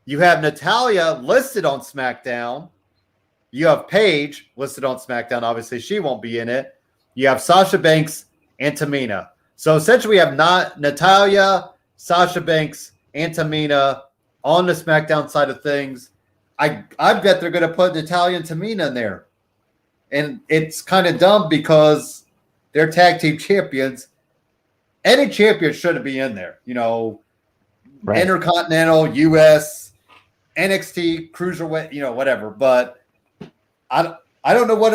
You have Natalya listed on SmackDown. You have Paige listed on SmackDown. Obviously, she won't be in it. You have Sasha Banks and Tamina. So essentially, we have Natalya, Sasha Banks, and Tamina on the SmackDown side of things. I bet they're going to put Natalya and Tamina in there. And it's kind of dumb because they're tag team champions. Any champion shouldn't be in there. Right. Intercontinental, US, NXT, Cruiserweight, whatever. But I don't know what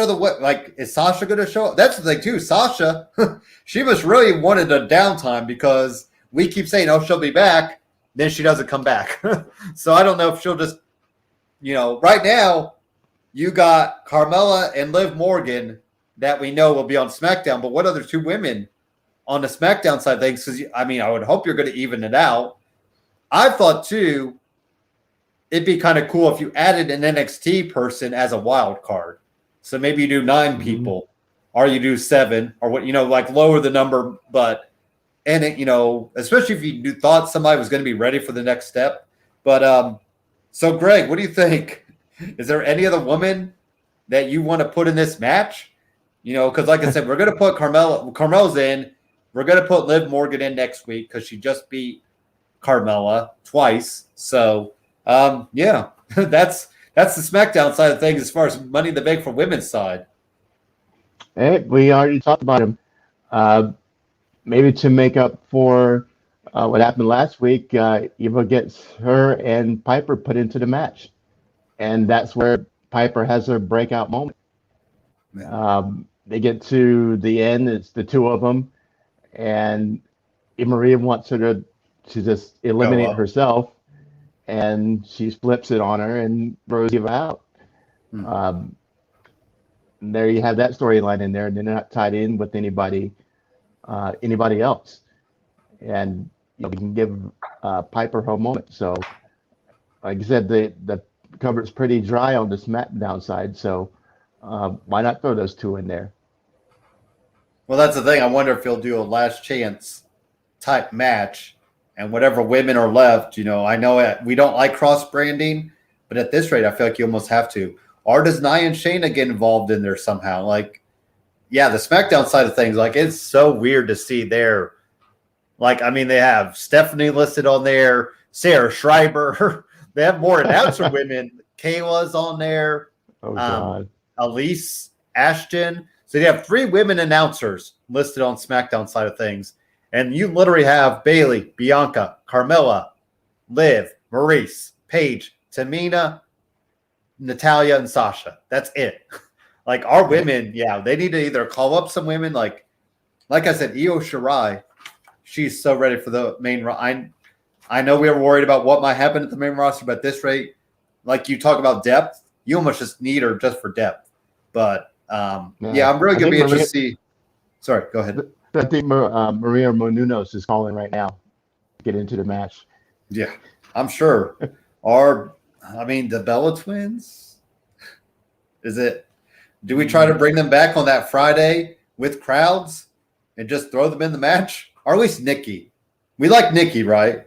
is Sasha going to show up? That's the thing, too. Sasha, she must really wanted a downtime because we keep saying, oh, she'll be back. Then she doesn't come back. So I don't know if she'll just, right now you got Carmella and Liv Morgan that we know will be on SmackDown. But what other 2 women on the SmackDown side of things? Because, I would hope you're going to even it out. I thought, too, it'd be kind of cool if you added an NXT person as a wild card. So maybe you do 9 people or you do 7 or what, like lower the number. But, and it, especially if you thought somebody was going to be ready for the next step. But so, Greg, what do you think? Is there any other woman that you want to put in this match? Because like I said, we're going to put Carmella's in. We're going to put Liv Morgan in next week because she just beat Carmella twice. So, that's the SmackDown side of things as far as Money in the Bank for women's side. Hey, we already talked about him. Maybe to make up for what happened last week, Eva gets her and Piper put into the match. And that's where Piper has her breakout moment. They get to the end. It's the 2 of them. And Maria wants her to just eliminate herself. And she flips it on her and throws Eva out. There you have that storyline in there. And they're not tied in with anybody else. And we can give Piper her moment. So, like I said, the cover's pretty dry on the SmackDown side. So, why not throw those 2 in there? Well, that's the thing. I wonder if he'll do a last chance type match. And whatever women are left, I know we don't like cross branding, but at this rate, I feel like you almost have to. Or does Nia and Shayna get involved in there somehow? Like, yeah, the SmackDown side of things, like, it's so weird to see there. Like, they have Stephanie listed on there, Sarah Schreiber. They have more announcer women. Kayla's on there. Oh, God. Elise Ashton. So they have 3 women announcers listed on SmackDown side of things. And you literally have Bayley, Bianca, Carmella, Liv, Maurice, Paige, Tamina, Natalya, and Sasha. That's it. Like, our women, they need to either call up some women. Like I said, Io Shirai, she's so ready for the main roster. I know we were worried about what might happen at the main roster, but at this rate, like you talk about depth, you almost just need her just for depth. But I'm really going to be interested to see. Sorry, go ahead. I think Maria Menounos is calling right now to get into the match. Yeah, I'm sure. The Bella twins, do we try to bring them back on that Friday with crowds and just throw them in the match? Or at least Nikki. We like Nikki, right?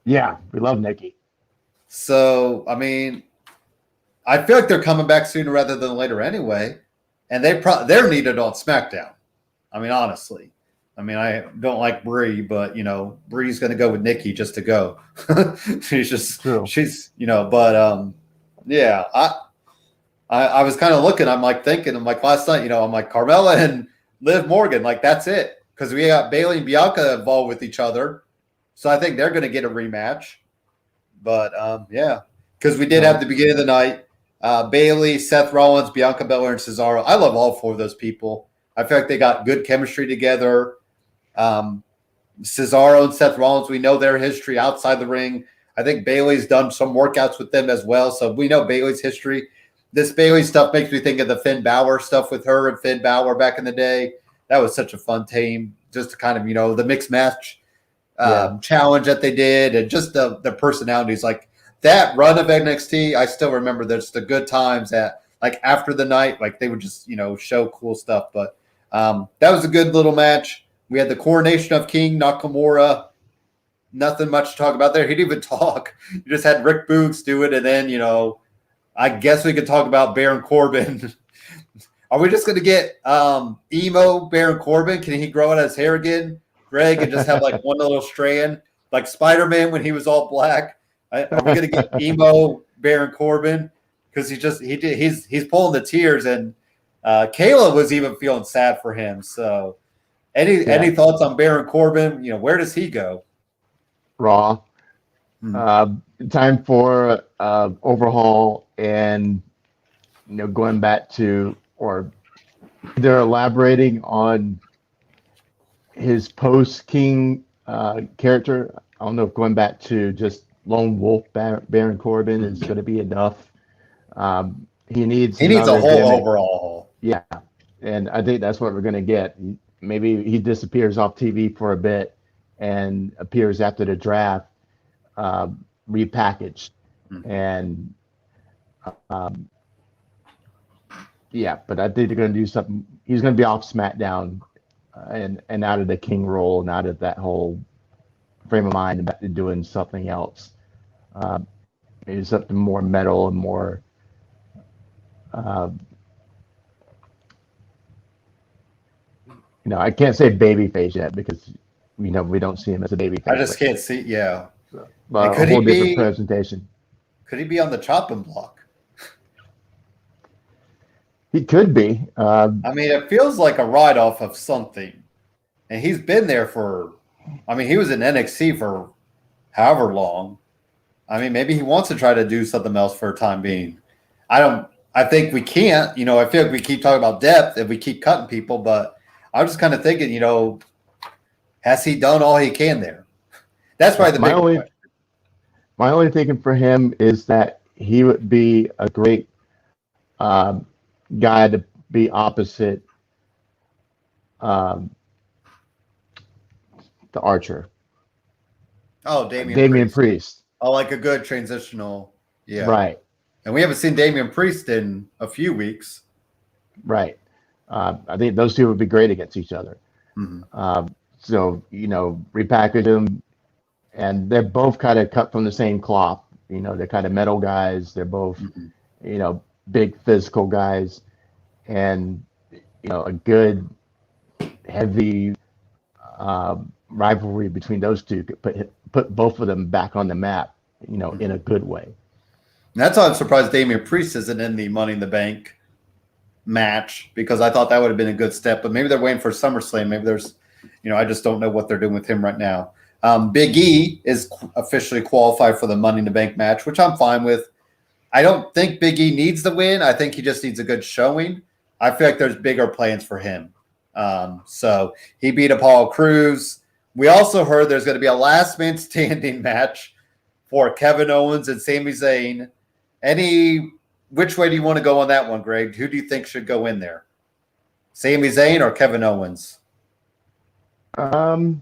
Yeah, we love Nikki. So, I feel like they're coming back sooner rather than later anyway. And they're needed on SmackDown. Honestly. I don't like Brie, but Brie's going to go with Nikki just to go. I was kind of looking. I'm like last night. I'm like Carmella and Liv Morgan. Like that's it because we got Bayley and Bianca involved with each other, so I think they're going to get a rematch. But because we did have the beginning of the night, Bayley, Seth Rollins, Bianca Belair, and Cesaro. I love all four of those people. I feel like they got good chemistry together. Cesaro and Seth Rollins, we know their history outside the ring. I think Bayley's done some workouts with them as well, so we know Bayley's history. This Bayley stuff makes me think of the Finn Balor stuff with her and Finn Balor back in the day. That was such a fun team, just to kind of, the mixed match challenge that they did, and just the personalities. Like that run of NXT, I still remember there's the good times that, like after the night, like they would just, show cool stuff. But that was a good little match. We had the coronation of King Nakamura. Nothing much to talk about there. He didn't even talk. You just had Rick Boogs do it, and then, I guess we could talk about Baron Corbin. Are we just going to get emo Baron Corbin? Can he grow out his hair again, Greg, and just have like one little strand, like Spider-Man when he was all black? Are we going to get emo Baron Corbin? Because he's pulling the tears, and Kayla was even feeling sad for him. So, any thoughts on Baron Corbin? Where does he go? Raw. Time for overhaul and going back to, or they're elaborating on his post-King character. I don't know if going back to just lone wolf Baron Corbin is going to be enough. He needs a whole overhaul. Yeah, and I think that's what we're going to get. Maybe he disappears off TV for a bit and appears after the draft, repackaged. And but I think they're going to do something. He's going to be off SmackDown and out of the King role and out of that whole frame of mind and back to doing something else. Maybe something more metal and more I can't say babyface yet because we don't see him as a babyface. I just can't see. Yeah, but a whole different presentation. Could he be on the chopping block? He could be. It feels like a write-off of something, and he's been there for. He was in NXT for however long. Maybe he wants to try to do something else for a time being. I think we can't. I feel like we keep talking about depth and we keep cutting people, but I'm just kind of thinking, has he done all he can there? That's probably the big question. My only thinking for him is that he would be a great guy to be opposite the Archer. Oh, Damian Priest. Oh, like a good transitional. Yeah. Right. And we haven't seen Damian Priest in a few weeks. Right. I think those two would be great against each other. Mm-hmm. So, repackage them. And they're both kind of cut from the same cloth. They're kind of metal guys. They're both, big physical guys. And, a good, heavy rivalry between those two could put both of them back on the map, in a good way. And that's why I'm surprised Damian Priest isn't in the Money in the Bank match, because I thought that would have been a good step. But maybe they're waiting for SummerSlam. Maybe there's, I just don't know what they're doing with him right now. Big E is officially qualified for the Money in the Bank match, which I'm fine with. I don't think Big E needs the win. I think he just needs a good showing. I feel like there's bigger plans for him. So he beat Apollo Crews. We also heard there's going to be a last man standing match for Kevin Owens and Sami Zayn Which way do you want to go on that one, Greg? Who do you think should go in there? Sami Zayn or Kevin Owens? I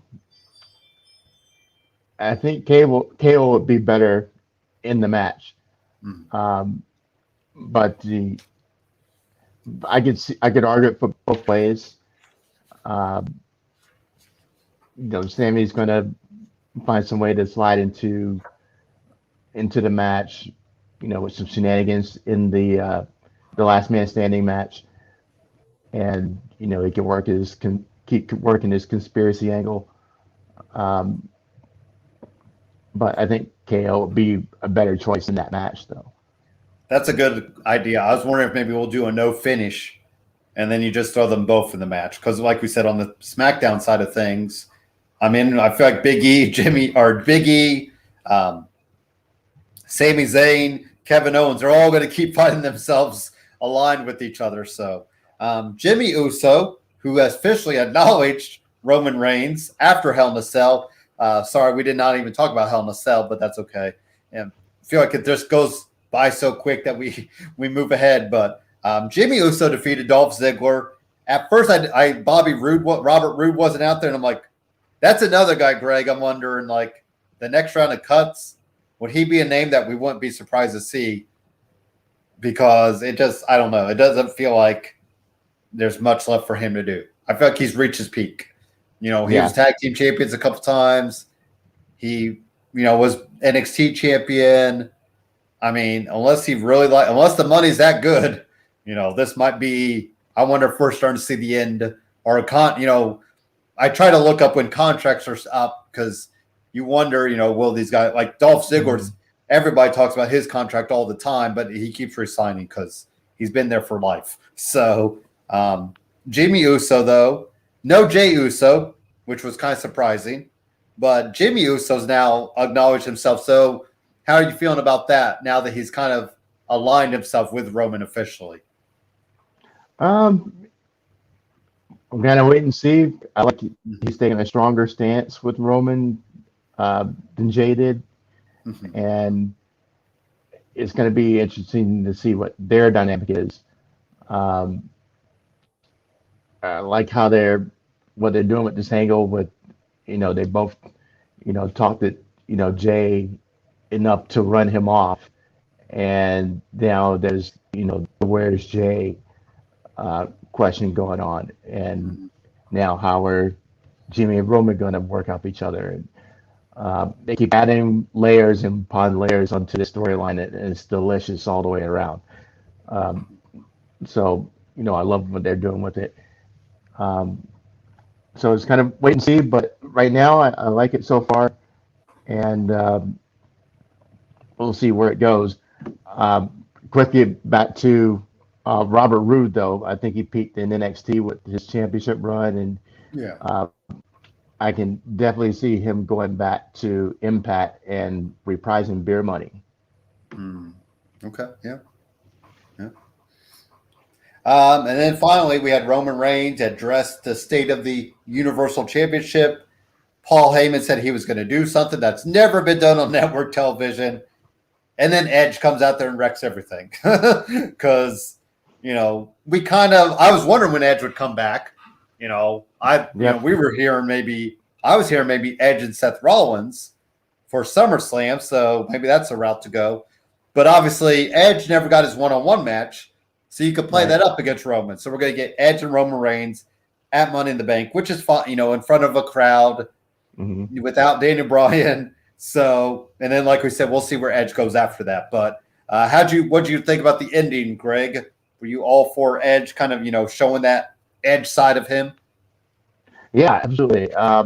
think KO would be better in the match. But I could argue it for both ways. Sammy's going to find some way to slide into the match, with some shenanigans in the last man standing match, and he can keep working his conspiracy angle. But I think KO would be a better choice in that match, though. That's a good idea. I was wondering if maybe we'll do a no finish, and then you just throw them both in the match. Because, like we said on the SmackDown side of things, I feel like Big E, Sami Zayn, Kevin Owens are all going to keep finding themselves aligned with each other. So, Jimmy Uso, who has officially acknowledged Roman Reigns after Hell in a Cell. Sorry, we did not even talk about Hell in a Cell, but that's okay. And I feel like it just goes by so quick that we move ahead. But Jimmy Uso defeated Dolph Ziggler. At first, Robert Roode wasn't out there, and I'm like, that's another guy, Greg. I'm wondering, like, the next round of cuts, would he be a name that we wouldn't be surprised to see? Because I don't know. It doesn't feel like there's much left for him to do. I feel like he's reached his peak. He was tag team champions a couple times. He, was NXT champion. Unless unless the money's that good, this might be. I wonder if we're starting to see the end or I try to look up when contracts are up because you wonder, will these guys like Dolph Ziggler's? Everybody talks about his contract all the time, but he keeps resigning because he's been there for life. So Jimmy Uso, though, no Jey Uso, which was kind of surprising, but Jimmy Uso's now acknowledged himself. So how are you feeling about that now that he's kind of aligned himself with Roman officially? I'm going to wait and see. I like he's taking a stronger stance with Roman than Jay did. And it's going to be interesting to see what their dynamic is. I like what they're doing with this angle with, they both, talked to, Jay enough to run him off. And now there's, where's Jay question going on. And now how are Jimmy and Roman going to work off each other? And they keep adding layers upon layers onto the storyline, and it's delicious all the way around. So, I love what they're doing with it. So it's kind of wait and see, but right now I like it so far, and we'll see where it goes. Quickly back to Robert Roode, though. I think he peaked in NXT with his championship run, and I can definitely see him going back to Impact and reprising Beer Money. Okay, yeah. And then finally, we had Roman Reigns address the state of the Universal Championship. Paul Heyman said he was going to do something that's never been done on network television. And then Edge comes out there and wrecks everything. Because, I was wondering when Edge would come back. We were hearing I was hearing maybe Edge and Seth Rollins for SummerSlam. So maybe that's a route to go. But obviously, Edge never got his one-on-one match. So you could play that up against Roman. So we're going to get Edge and Roman Reigns at Money in the Bank, which is fun, in front of a crowd without Daniel Bryan. So, and then like we said, we'll see where Edge goes after that. But what do you think about the ending, Greg? Were you all for Edge kind of, showing that Edge side of him? Yeah, absolutely. I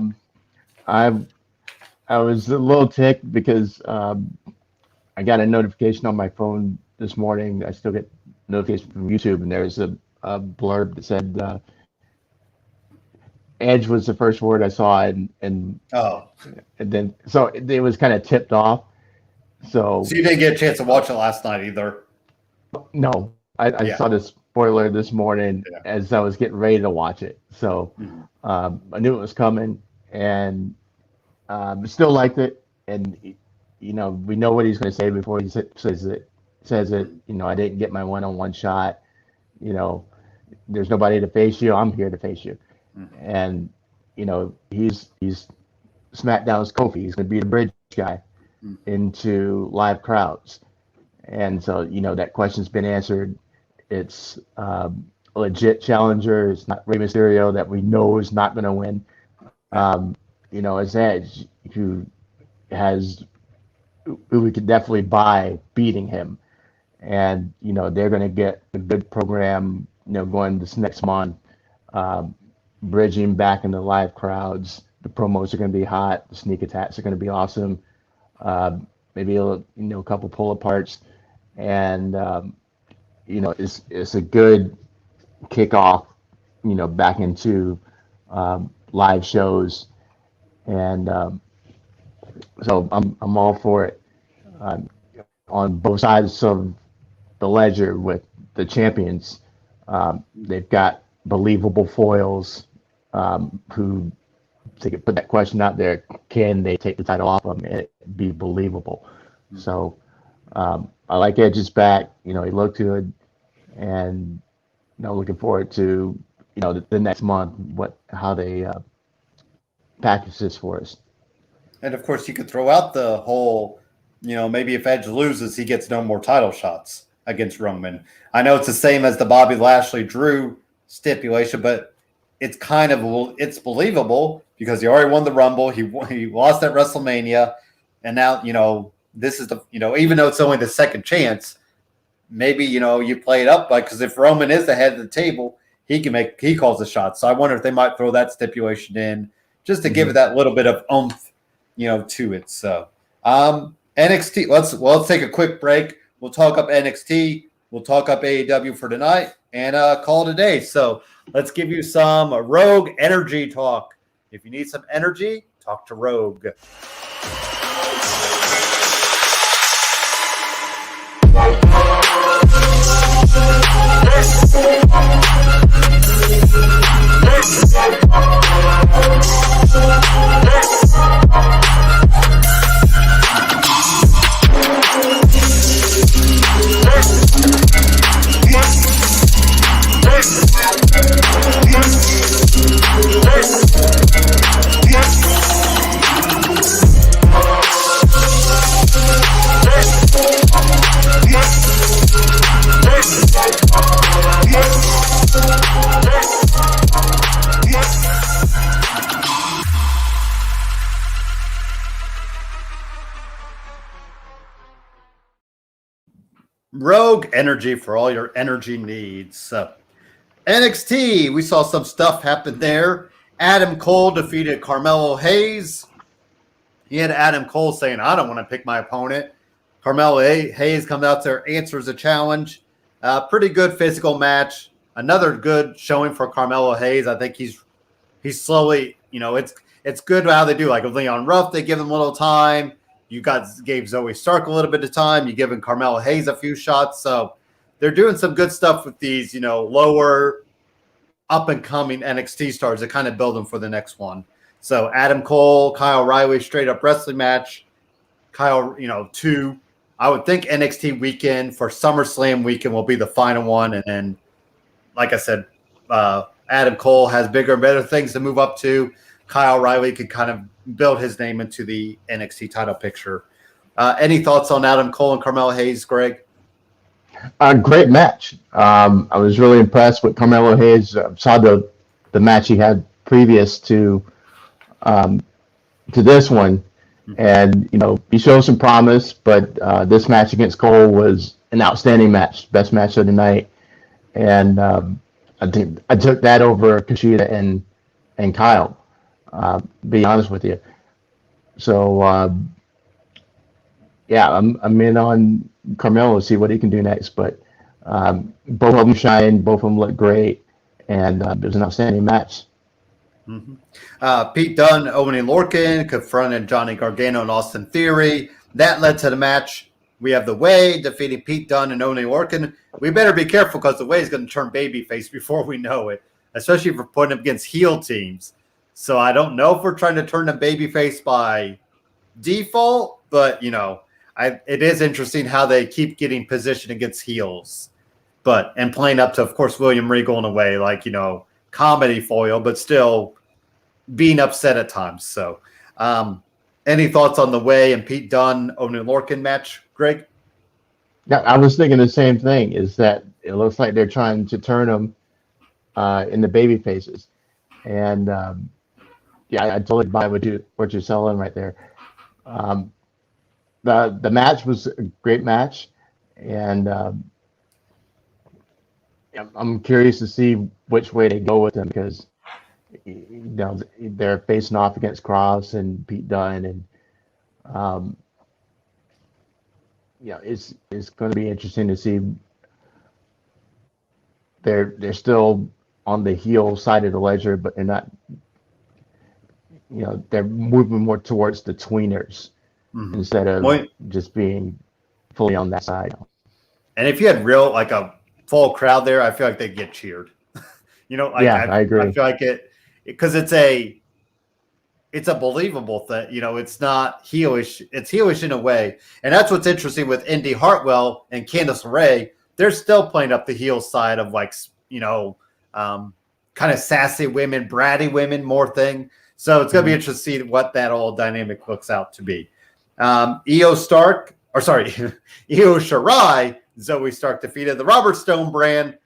was a little ticked because I got a notification on my phone this morning. I still get notification from YouTube, and there's a blurb that said Edge was the first word I saw, and then so it was kind of tipped off. So you didn't get a chance to watch it last night either? No, I saw the spoiler this morning as I was getting ready to watch it. So I knew it was coming, and still liked it. And we know what he's going to say before he says says it, I didn't get my one-on-one shot. There's nobody to face you. I'm here to face you. And, he's SmackDown's Kofi. He's going to be the bridge guy into live crowds. And so, that question's been answered. It's a legit challenger. It's not Rey Mysterio that we know is not going to win. It's Edge who we could definitely buy beating him. And, they're going to get a good program, going this next month, bridging back into live crowds. The promos are going to be hot. The sneak attacks are going to be awesome. Maybe a couple pull aparts, and it's a good kickoff, back into live shows, and so I'm all for it. On both sides of the ledger with the champions, they've got believable foils who. To put that question out there, can they take the title off them and it be believable? So I like Edge's back. He looked good, and looking forward to the next month how they package this for us. And of course, you could throw out the whole, maybe if Edge loses, he gets no more title shots against Roman. I know it's the same as the Bobby Lashley Drew stipulation, but it's it's believable because he already won the Rumble. He lost at WrestleMania, and now this is the even though it's only the second chance, maybe you play it up because if Roman is the head of the table, he calls the shots. So I wonder if they might throw that stipulation in just to give it that little bit of oomph, to it. So NXT. Let's take a quick break. We'll talk up NXT. We'll talk up AEW for tonight and call it a day. So let's give you some Rogue energy talk. If you need some energy, talk to Rogue. Rogue energy for all your energy needs. NXT, we saw some stuff happen there. Adam Cole defeated Carmelo Hayes. He had Adam Cole saying, I don't want to pick my opponent. Carmelo Hayes comes out there, answers the challenge. Pretty good physical match. Another good showing for Carmelo Hayes. I think he's slowly, it's good how they do. Like with Leon Ruff, they give him a little time. You gave Zoe Stark a little bit of time. You giving Carmelo Hayes a few shots. So they're doing some good stuff with these, lower up-and-coming NXT stars to kind of build them for the next one. So Adam Cole, Kyle O'Reilly, straight-up wrestling match. Kyle, 2. I would think NXT weekend for SummerSlam weekend will be the final one. And then, like I said, Adam Cole has bigger and better things to move up to. Kyle O'Reilly could kind of build his name into the NXT title picture. Any thoughts on Adam Cole and Carmelo Hayes, Greg? Great match. I was really impressed with Carmelo Hayes. Saw the match he had previous to this one, and he showed some promise. But this match against Cole was an outstanding match, best match of the night, and I think I took that over Kushida and Kyle. Be honest with you. So I'm in on Carmelo to see what he can do next. But both of them shine, both of them look great, and it was an outstanding match. Mm-hmm. Pete Dunne, Oney Lorcan confronted Johnny Gargano and Austin Theory. That led to the match. We have The Way defeating Pete Dunne and Oney Lorcan. We better be careful because The Way is going to turn babyface before we know it, especially if we're putting him against heel teams. So I don't know if we're trying to turn him babyface by default, but, it is interesting how they keep getting positioned against heels, and playing up to, of course, William Regal in a way, like, comedy foil, but still being upset at times. So, any thoughts on the Way and Pete Dunne Oney Lorcan match, Greg? Yeah, I was thinking the same thing. Is that it looks like they're trying to turn them in the baby faces, and I totally buy what you're selling right there. The match was a great match, and I'm curious to see which way they go with them, because they're facing off against Cross and Pete Dunne, and it's going to be interesting to see. They're still on the heel side of the ledger, but they're not. They're moving more towards the tweeners instead of just being fully on that side. And if you had a full crowd there, I feel like they'd get cheered. I agree. I feel like because it's a believable thing. It's not heelish. It's heelish in a way. And that's what's interesting with Indy Hartwell and Candice LeRae. They're still playing up the heel side of kind of sassy women, bratty women, more thing. So it's going to be interesting to see what that all dynamic looks out to be. Io Shirai, Zoe Stark defeated the Robert Stone brand.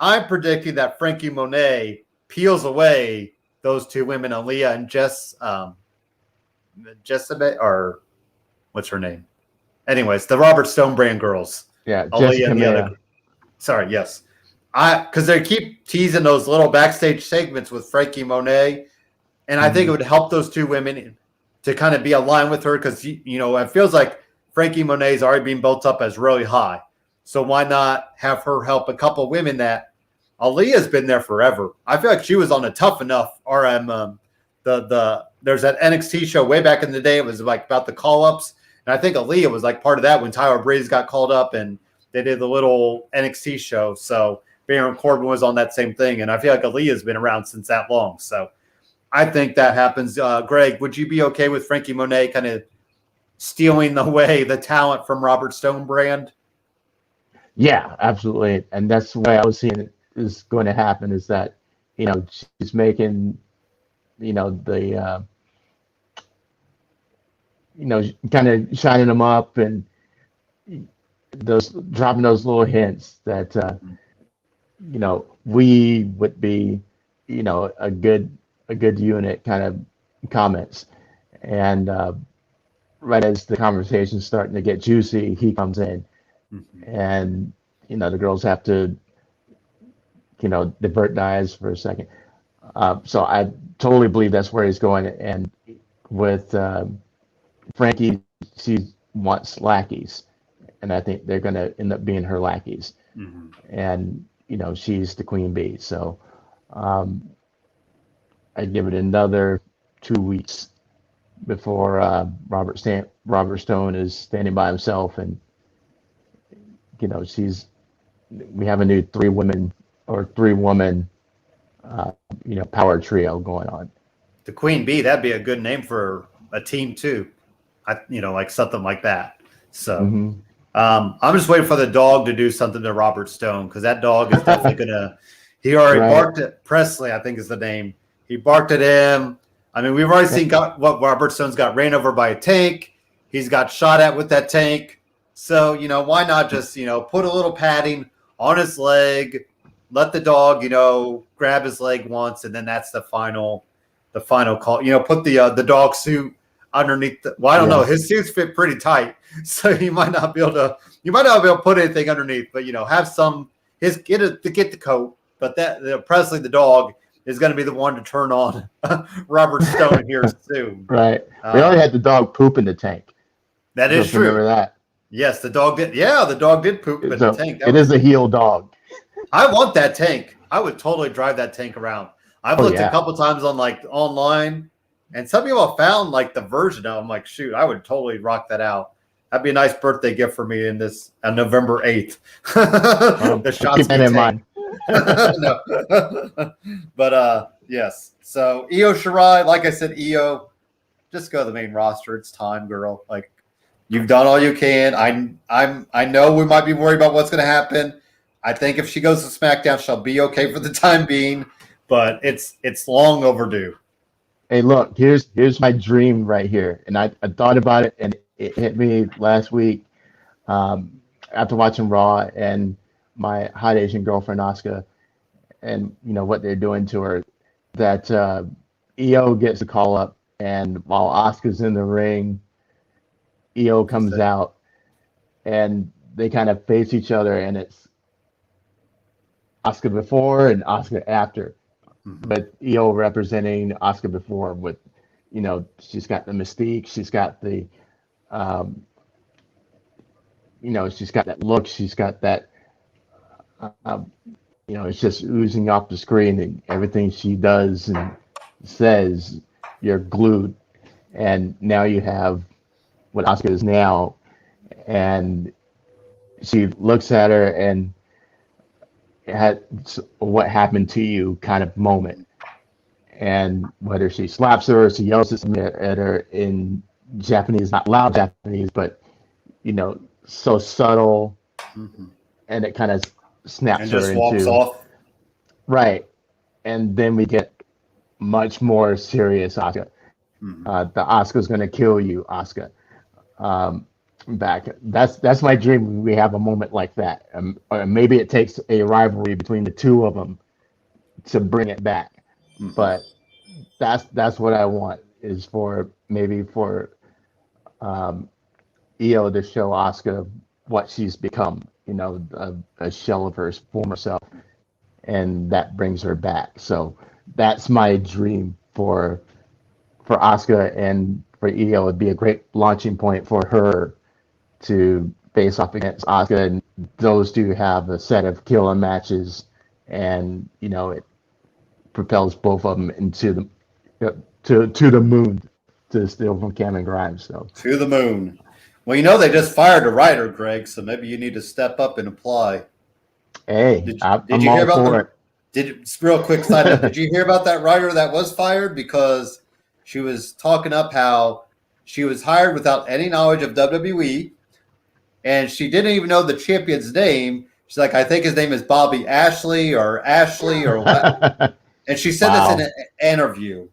I'm predicting that Frankie Monet peels away those two women, Aaliyah and Jessica, or what's her name? Anyways, the Robert Stone brand girls. Yeah, Aaliyah and the other. Sorry, yes. Because they keep teasing those little backstage segments with Frankie Monet, and I think it would help those two women to kind of be aligned with her, because it feels like Frankie Monet's already being built up as really high. So why not have her help a couple women that Aaliyah's been there forever? I feel like she was on a Tough Enough RM. There's that NXT show way back in the day. It was about the call-ups, and I think Aaliyah was part of that when Tyler Breeze got called up, and they did the little NXT show. So Baron Corbin was on that same thing, and I feel like Aaliyah's been around since that long. So I think that happens. Greg, would you be okay with Frankie Monet kind of stealing away the talent from Robert Stone brand? Yeah, absolutely. And that's the way I was seeing it is going to happen, is that, she's making, the, kind of shining them up, and dropping those little hints that, we would be, a good unit kind of comments. And right as the conversation's starting to get juicy, he comes in, and the girls have to divert the eyes for a second. So I totally believe that's where he's going. And with Frankie, she wants lackeys, and I think they're going to end up being her lackeys. And she's the queen bee. So I'd give it another 2 weeks before Robert Stone is standing by himself, and we have a new three woman power trio going on. The Queen Bee, that'd be a good name for a team too. Something like that. So I'm just waiting for the dog to do something to Robert Stone, because that dog is definitely gonna. He already barked at Presley, I think is the name. He barked at him. I mean, we've already seen what Robert Stone's got ran over by a tank. He's got shot at with that tank. So, why not just, put a little padding on his leg, let the dog, grab his leg once, and then that's the final call. Put the dog suit underneath I don't know. His suits fit pretty tight, so you might not be able to put anything underneath, but have some get the coat. But that Presley the dog is going to be the one to turn on Robert Stone here soon. Right. We already had the dog poop in the tank. That is true. Remember that? Yes, the dog did. Yeah, the dog did poop in the tank. It is a heel dog. I want that tank. I would totally drive that tank around. I've looked a couple times on online, and some people have found the version of. I'm like, shoot, I would totally rock that out. That'd be a nice birthday gift for me in this on November 8th. The shots keep that in mind. No. But yes. So Io Shirai, like I said, Io, just go to the main roster. It's time, girl. You've done all you can. I know we might be worried about what's going to happen. I think if she goes to SmackDown, she'll be okay for the time being, but it's long overdue. Hey, look, here's my dream right here, and I thought about it, and it hit me last week after watching Raw and my hot Asian girlfriend Asuka, and what they're doing to her. That EO gets a call up, and while Asuka's in the ring, EO comes out, and they kind of face each other, and it's Asuka before and Asuka after. But EO representing Asuka before with, she's got the mystique, she's got the, she's got that look, she's got that, it's just oozing off the screen, and everything she does and says, you're glued. And now you have what Asuka is now, and she looks at her and had what happened to you kind of moment, and whether she slaps her or she yells at her in Japanese, not loud Japanese, but so subtle, and it kind of snaps and her just into walks off. Right, and then we get much more serious Asuka. The Asuka's gonna kill you, Asuka. Back. That's my dream. We have a moment like that, or maybe it takes a rivalry between the two of them to bring it back. But that's what I want, is for EO to show Asuka what she's become. A shell of her former self, and that brings her back. So that's my dream for Asuka, and for EO. It'd be a great launching point for her to face off against Asuka, and those two have a set of killer matches, and it propels both of them into the moon, to steal from Cameron Grimes. So to the moon. Well, they just fired a writer, Greg, so maybe you need to step up and apply. Hey, did I'm you all hear about for it. Real quick side note, did you hear about that writer that was fired because she was talking up how she was hired without any knowledge of WWE, and she didn't even know the champion's name. She's like, I think his name is Bobby Ashley or what? And she said this in an interview,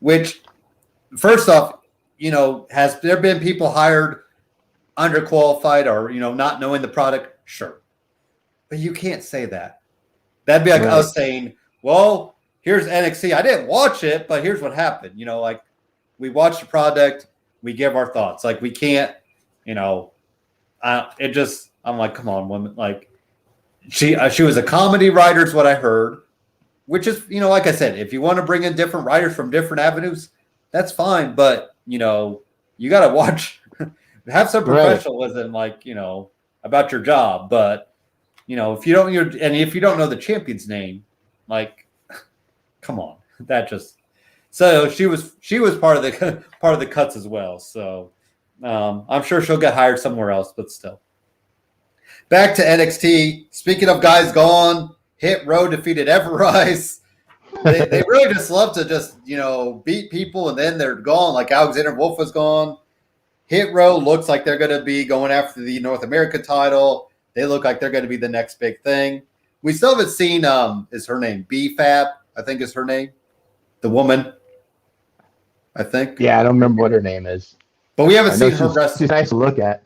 which, first off, has there been people hired underqualified or, not knowing the product? Sure. But you can't say that. That'd be like us saying, well, here's NXT. I didn't watch it, but here's what happened. Like, we watch the product, we give our thoughts. Like, we can't, I'm like, come on, woman. Like, she was a comedy writer is what I heard, which is, like I said, if you want to bring in different writers from different avenues, that's fine. But, you got to watch, have some professionalism, like, about your job. But, if you don't know the champion's name, like, come on, so she was part of the cuts as well. So I'm sure she'll get hired somewhere else, but still. Back to NXT. Speaking of guys gone, Hit Row defeated Everrise. They really just love to just beat people and then they're gone. Like Alexander Wolf was gone. Hit Row looks like they're going to be going after the North America title. They look like they're going to be the next big thing. We still haven't seen, is her name B-Fab, I think is her name. The woman, I think. Yeah, I don't remember what her name is. But we haven't seen her wrestle. She's nice to look at.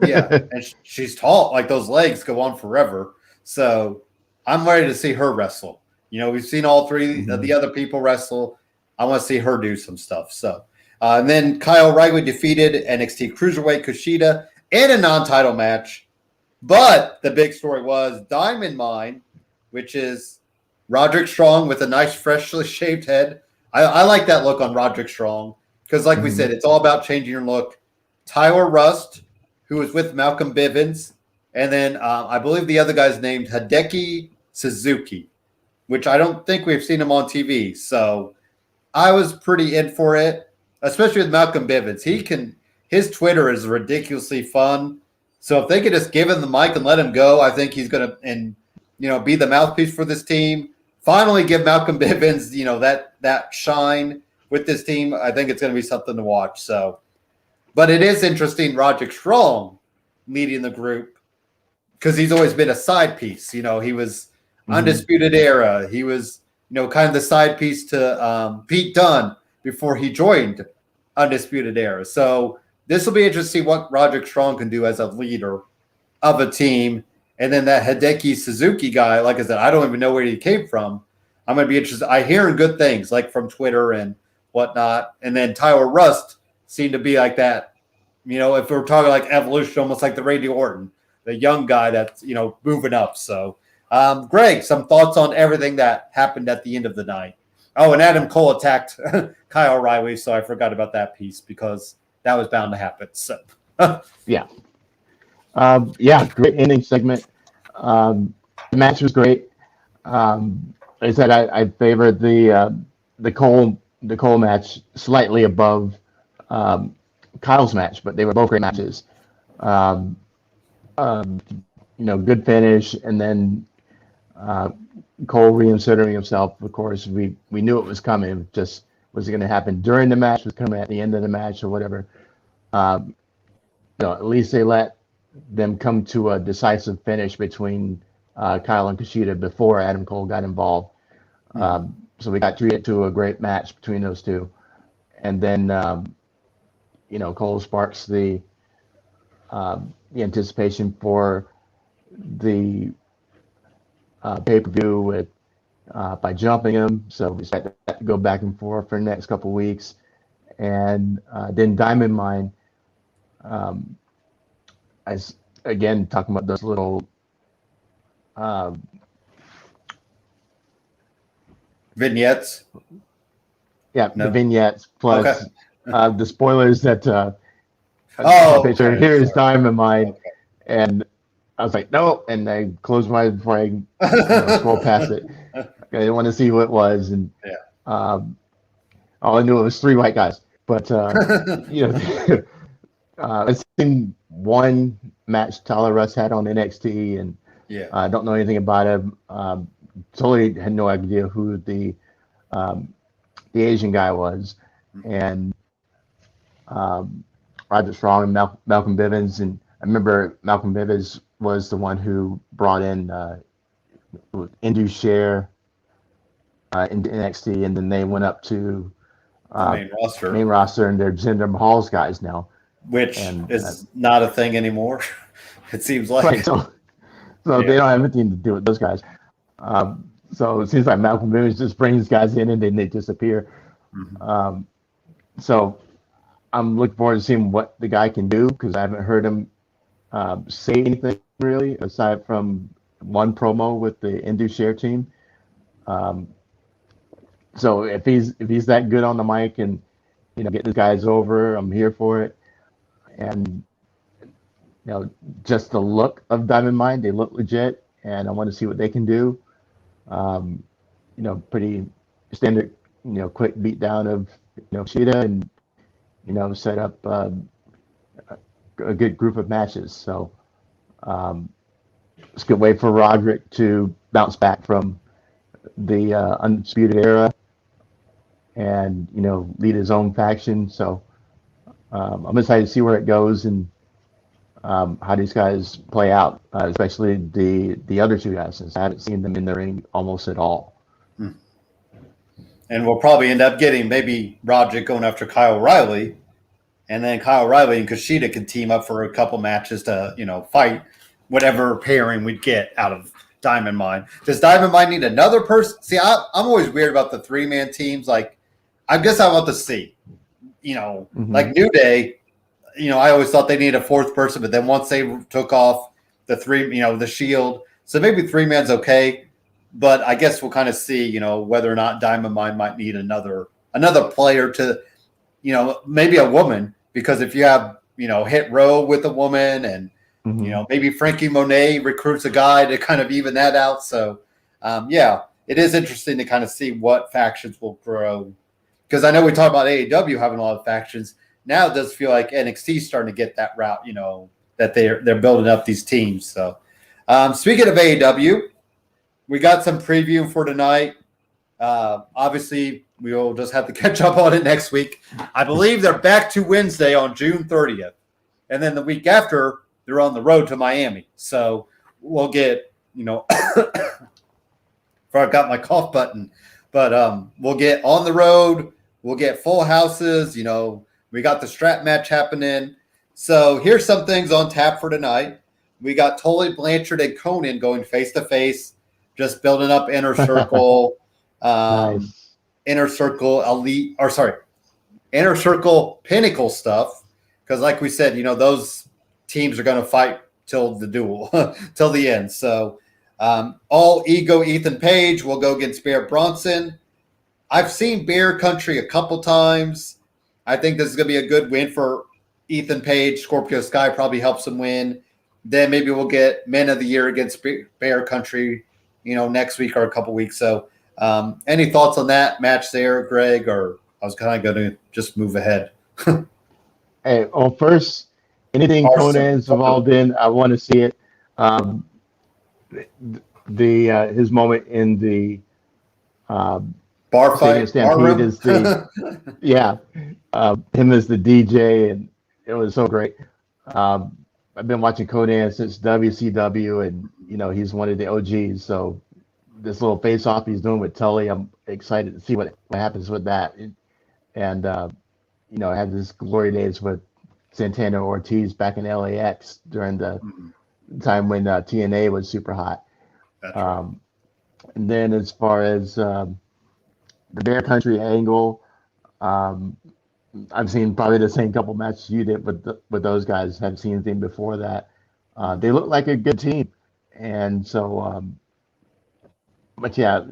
Yeah, and she's tall. Like, those legs go on forever. So I'm ready to see her wrestle. We've seen all three of the other people wrestle. I want to see her do some stuff. So, and then Kyle O'Reilly defeated NXT Cruiserweight Kushida in a non-title match. But the big story was Diamond Mine, which is Roderick Strong with a nice, freshly shaved head. I like that look on Roderick Strong because, like we said, it's all about changing your look. Tyler Rust, who was with Malcolm Bivens, and then I believe the other guy's named Hideki Suzuki, which I don't think we've seen him on TV. So I was pretty in for it, especially with Malcolm Bivens. His Twitter is ridiculously fun. So if they could just give him the mic and let him go, I think he's going to, be the mouthpiece for this team. Finally give Malcolm Bivens, that shine with this team. I think it's going to be something to watch. So But it is interesting, Roderick Strong leading the group because he's always been a side piece. You know, he was Undisputed Era. He was, you know, kind of the side piece to Pete Dunne before he joined Undisputed Era. So this will be interesting what Roderick Strong can do as a leader of a team. And then that Hideki Suzuki guy, like I said, I don't even know where he came from. I'm going to be interested. I hear good things like from Twitter and whatnot. And then Tyler Rust seemed to be like that. You know, if we're talking like evolution, almost like the Randy Orton, the young guy that's, you know, moving up. So, Greg, some thoughts on everything that happened at the end of the night. Oh, and Adam Cole attacked Kyle O'Reilly, so I forgot about that piece because that was bound to happen. So, yeah. Great ending segment. The match was great. Like I said, I favored the Cole match slightly above Kyle's match, but they were both great matches. You know, good finish, and then Cole reinserting himself. Of course, we knew it was coming. Just was it going to happen during the match? Was it coming at the end of the match or whatever? You know, at least they let them come to a decisive finish between Kyle and Kushida before Adam Cole got involved. So we got treated to a great match between those two, and then you know, Cole sparks the anticipation for the pay-per-view with by jumping him. So we had to go back and forth for the next couple of weeks, and then Diamond Mine. As again talking about those little vignettes. The vignettes plus the spoilers that picture. Here is Diamond Mine, and I was like, no, and I closed my eyes before I scroll past it. I didn't want to see who it was, and all I knew it was three white guys. But you know, I've seen one match Tyler Russ had on NXT, and I don't know anything about him. Totally had no idea who the Asian guy was, and Roger Strong and Malcolm Bivens, and I remember Malcolm Bivens was the one who brought in Indu Share into NXT, and then they went up to main roster, and they're Jinder Mahal's guys now, which is not a thing anymore. It seems like right, so they don't have anything to do with those guys. So it seems like Malcolm Bivens just brings guys in and then they disappear. So I'm looking forward to seeing what the guy can do, because I haven't heard him say anything really aside from one promo with the Indu Share team. So if he's that good on the mic and, you know, get the guys over, I'm here for it. And you know, just the look of Diamond Mine, they look legit, and I want to see what they can do. You know, pretty standard, you know, quick beat down of, you know, Kushida, and, you know, set up a good group of matches. So it's a good way for Roderick to bounce back from the Undisputed Era and, you know, lead his own faction. So I'm excited to see where it goes and how these guys play out, especially the other two guys, since I haven't seen them in the ring almost at all. And we'll probably end up getting maybe Roderick going after Kyle O'Reilly, and then Kyle O'Reilly and Kushida can team up for a couple matches to, you know, fight whatever pairing we'd get out of Diamond Mine. Does Diamond Mine need another person? See, I'm always weird about the 3-man teams. Like, I guess I want to see, you know, like New Day. You know, I always thought they needed a fourth person, but then once they took off the three, you know, the Shield, so maybe 3-man's okay. But I guess we'll kind of see, you know, whether or not Diamond Mine might need another player to, you know, maybe a woman, because if you have, you know, Hit Row with a woman, and you know, maybe Frankie Monet recruits a guy to kind of even that out. So it is interesting to kind of see what factions will grow, because I know we talked about AEW having a lot of factions. Now it does feel like NXT is starting to get that route, you know, that they're building up these teams. So speaking of AEW, we got some preview for tonight. Obviously, we will just have to catch up on it next week. I believe they're back to Wednesday on June 30th. And then the week after, they're on the road to Miami. So we'll get, before I got my cough button, but we'll get on the road. We'll get full houses. We got the strap match happening. So here's some things on tap for tonight. We got Tully Blanchard and Conan going face-to-face, just building up Inner Circle. Nice. Inner Circle elite, Inner Circle Pinnacle stuff. Because like we said, those teams are going to fight till the duel, till the end. So all ego Ethan Page will go against Bear Bronson. I've seen Bear Country a couple times. I think this is going to be a good win for Ethan Page. Scorpio Sky probably helps him win. Then maybe we'll get Men of the Year against Bear Country, next week or a couple weeks. So any thoughts on that match there, Greg? Or I was kind of going to just move ahead. Hey, well, first, anything Conan's involved in, I want to see it. His moment in the bar fight, Stampede is him as the DJ, and it was so great. I've been watching Conan since WCW, and he's one of the OGs. So this little face-off he's doing with Tully, I'm excited to see what happens with that. And I had this glory days with Santana Ortiz back in LAX during the time when TNA was super hot. Right. And then as far as the Bear Country angle, I've seen probably the same couple matches you did with those guys. Haven't seen anything before that. They look like a good team, and so. But yeah,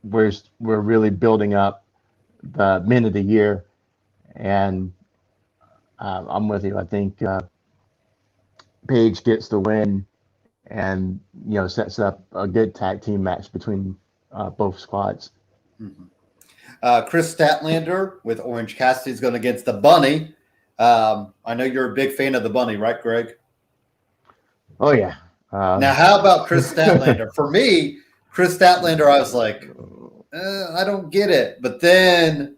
we're really building up the Men of the Year, and I'm with you. I think Page gets the win, and sets up a good tag team match between both squads. Mm-hmm. Chris Statlander with Orange Cassidy is going against the Bunny. I know you're a big fan of the Bunny, right, Greg? Oh yeah. Now, how about Chris Statlander? For me, Chris Statlander, I was like, I don't get it, but then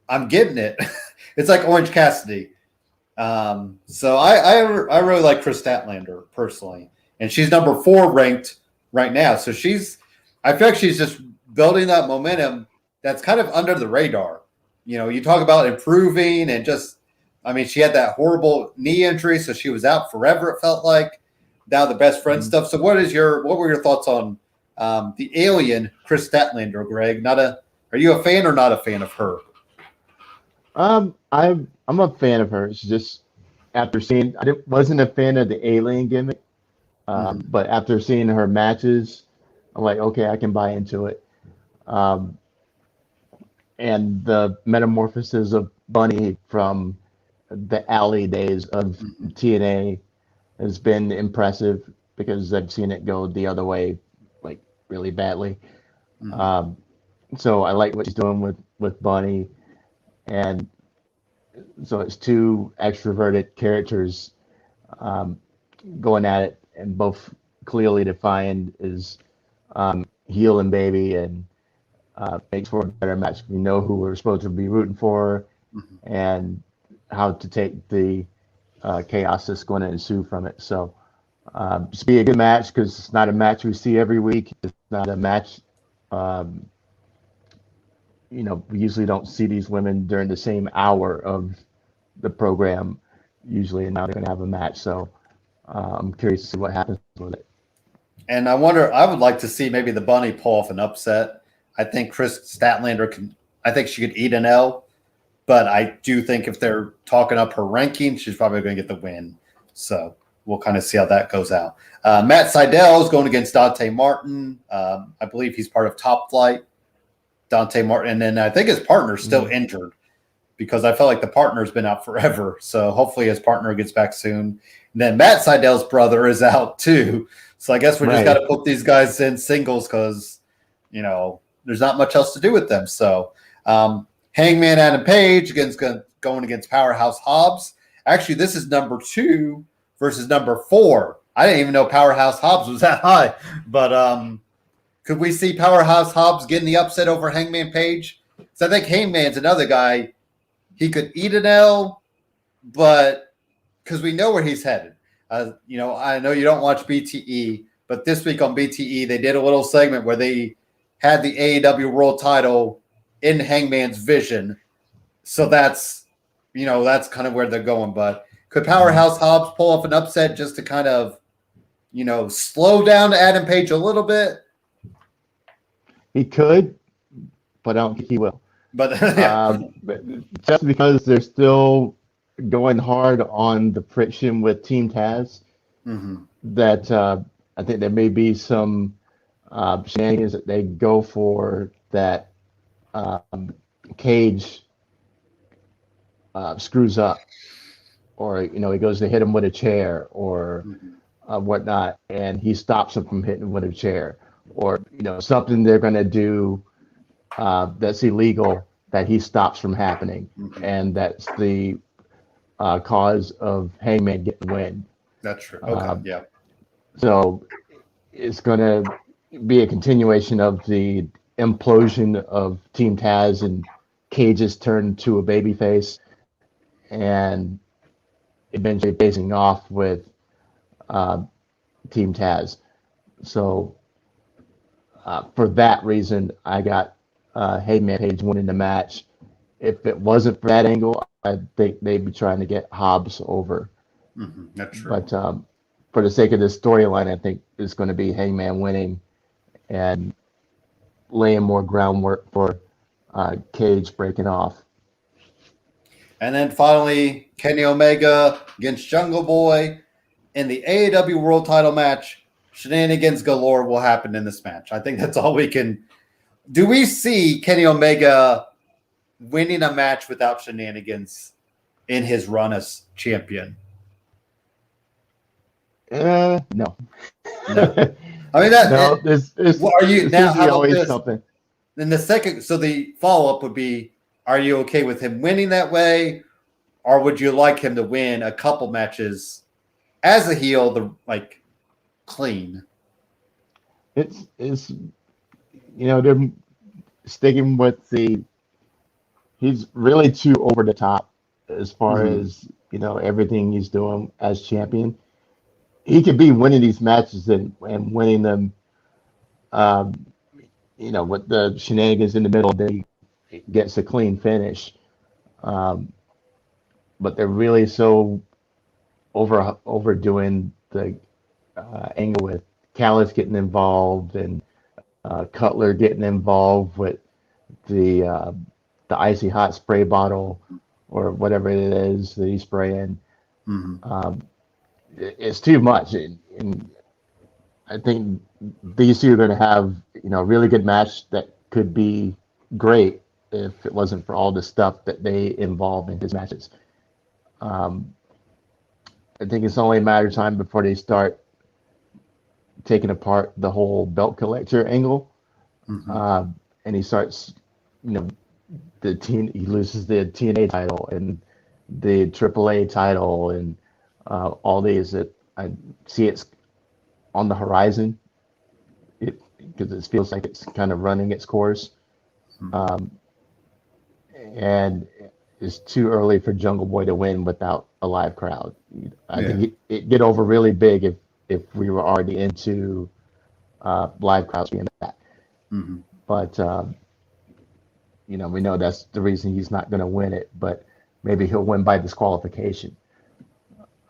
I'm getting it. It's like Orange Cassidy. So I really like Chris Statlander personally, and she's number 4 ranked right now. So I feel like she's just building that momentum that's kind of under the radar. You talk about improving and she had that horrible knee injury, so she was out forever. It felt like now the best friend stuff. So what were your thoughts on the alien Chris Statlander, Greg? Are you a fan or not a fan of her? I'm a fan of her. It's just after seeing, wasn't a fan of the alien gimmick, but after seeing her matches, I'm like, okay, I can buy into it. And the metamorphosis of Bunny from the alley days of TNA has been impressive because I've seen it go the other way, like really badly. So I like what she's doing with Bunny, and so it's 2 extroverted characters going at it, and both clearly defined as heel and baby, and makes for a better match. We know who we're supposed to be rooting for, and how to take the chaos that's going to ensue from it. So just be a good match, because it's not a match we see every week. It's not a match. We usually don't see these women during the same hour of the program usually, and now they're going to have a match. So I'm curious to see what happens with it. And I would like to see maybe the Bunny pull off an upset. I think Chris Statlander I think she could eat an L, but I do think if they're talking up her ranking, she's probably going to get the win. So we'll kind of see how that goes out. Matt Sydal is going against Dante Martin. I believe he's part of Top Flight. Dante Martin, and then I think his partner's still injured, because I felt like the partner's been out forever. So hopefully his partner gets back soon. And then Matt Sydal's brother is out too. So I guess we just got to put these guys in singles, because there's not much else to do with them. So Hangman Adam Page going against Powerhouse Hobbs. Actually, this is number 2 versus number 4. I didn't even know Powerhouse Hobbs was that high, but Could we see Powerhouse Hobbs getting the upset over Hangman Page? So I think Hangman's another guy. He could eat an L, but because we know where he's headed. I know you don't watch BTE, but this week on BTE, they did a little segment where they had the AEW World Title in Hangman's vision. So that's kind of where they're going. But could Powerhouse Hobbs pull off an upset just to kind of, slow down Adam Page a little bit? He could, but I don't think he will. But just because they're still going hard on the friction with Team Taz, that I think there may be some shenanigans that they go for that Cage screws up, or he goes to hit him with a chair or whatnot, and he stops him from hitting him with a chair, or something they're going to do that's illegal that he stops from happening, and that's the cause of Hangman getting win. That's true. Okay, yeah. So it's going to be a continuation of the implosion of Team Taz and Cage's turn to a babyface, and eventually facing off with Team Taz. So for that reason, I got Hangman Page winning the match. If it wasn't for that angle, I think they'd be trying to get Hobbs over. That's true. But for the sake of this storyline, I think it's going to be Hangman winning and laying more groundwork for Cage breaking off. And then finally, Kenny Omega against Jungle Boy in the AEW World Title match. Shenanigans galore will happen in this match. I think that's all we can. Do we see Kenny Omega winning a match without shenanigans in his run as champion? No. I mean that. No, it's are you now? How about always this? Something. Then the second. So the follow up would be: are you okay with him winning that way, or would you like him to win a couple matches as a heel, clean? It's they're sticking with he's really too over the top as far as everything he's doing as champion. He could be winning these matches and winning them with the shenanigans in the middle, then he gets a clean finish. But they're really so overdoing the angle with Callis getting involved and Cutler getting involved with the icy hot spray bottle or whatever it is that he's spraying. It's too much, and I think these two are going to have a really good match that could be great if it wasn't for all the stuff that they involve in his matches. I think it's only a matter of time before they start taking apart the whole belt collector angle, and he starts, he loses the TNA title and the AAA title and all these that I see it's on the horizon. Because it feels like it's kind of running its course, and it's too early for Jungle Boy to win without a live crowd. I think it'd get over really big if we were already into live crowds being back. But we know that's the reason he's not going to win it. But maybe he'll win by disqualification.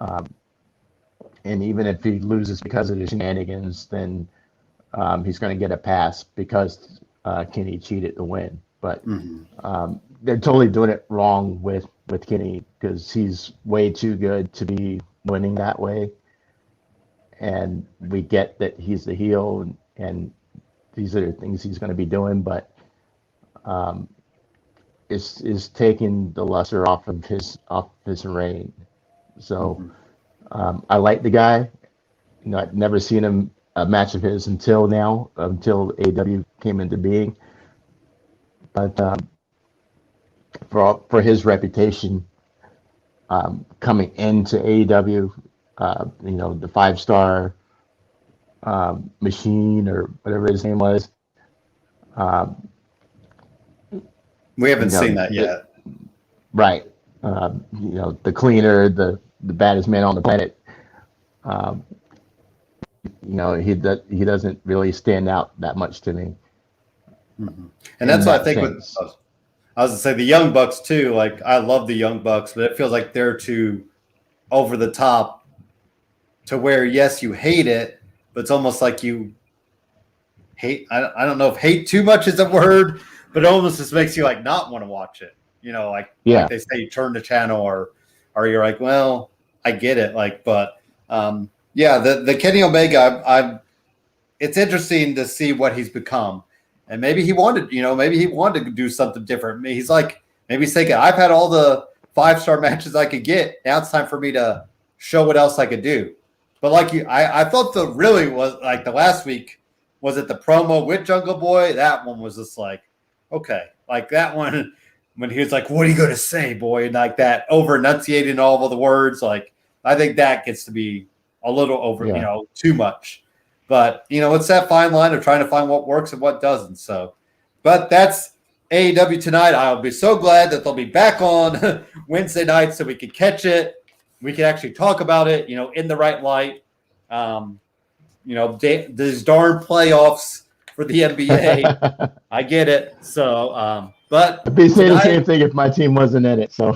And even if he loses because of the shenanigans, then he's going to get a pass because Kenny cheated to win. But they're totally doing it wrong with Kenny because he's way too good to be winning that way. And we get that he's the heel and these are the things he's going to be doing, but it's taking the luster off his reign. So I like the guy. I'd never seen a match of his until AEW came into being. But for his reputation coming into AEW, the 5-star Machine or whatever his name was. We haven't seen that yet. Right. The cleaner, the baddest man on the planet. He doesn't really stand out that much to me. Mm-hmm. And that's what I think with, I was going to say the Young Bucks too. Like, I love the Young Bucks, but it feels like they're too over the top to where, yes, you hate it, but it's almost like you hate. I don't know if hate too much is a word, but it almost just makes you like not want to watch it. Like they say, turn the channel, or you're like, well, I get it. Like, but the Kenny Omega, it's interesting to see what he's become. And maybe he wanted, to do something different. He's like, maybe he's thinking, I've had all the 5-star matches I could get. Now it's time for me to show what else I could do. But like I thought really was like the last week, was it the promo with Jungle Boy? That one was just like, okay. Like that one, when he was like, what are you going to say, boy? And like that over enunciating all of the words. Like, I think that gets to be a little over, too much. But, it's that fine line of trying to find what works and what doesn't. So, but that's AEW tonight. I'll be so glad that they'll be back on Wednesday night so we can catch it. We can actually talk about it, in the right light. These darn playoffs for the NBA. I get it. So, but I'd be saying the same thing if my team wasn't in it. So,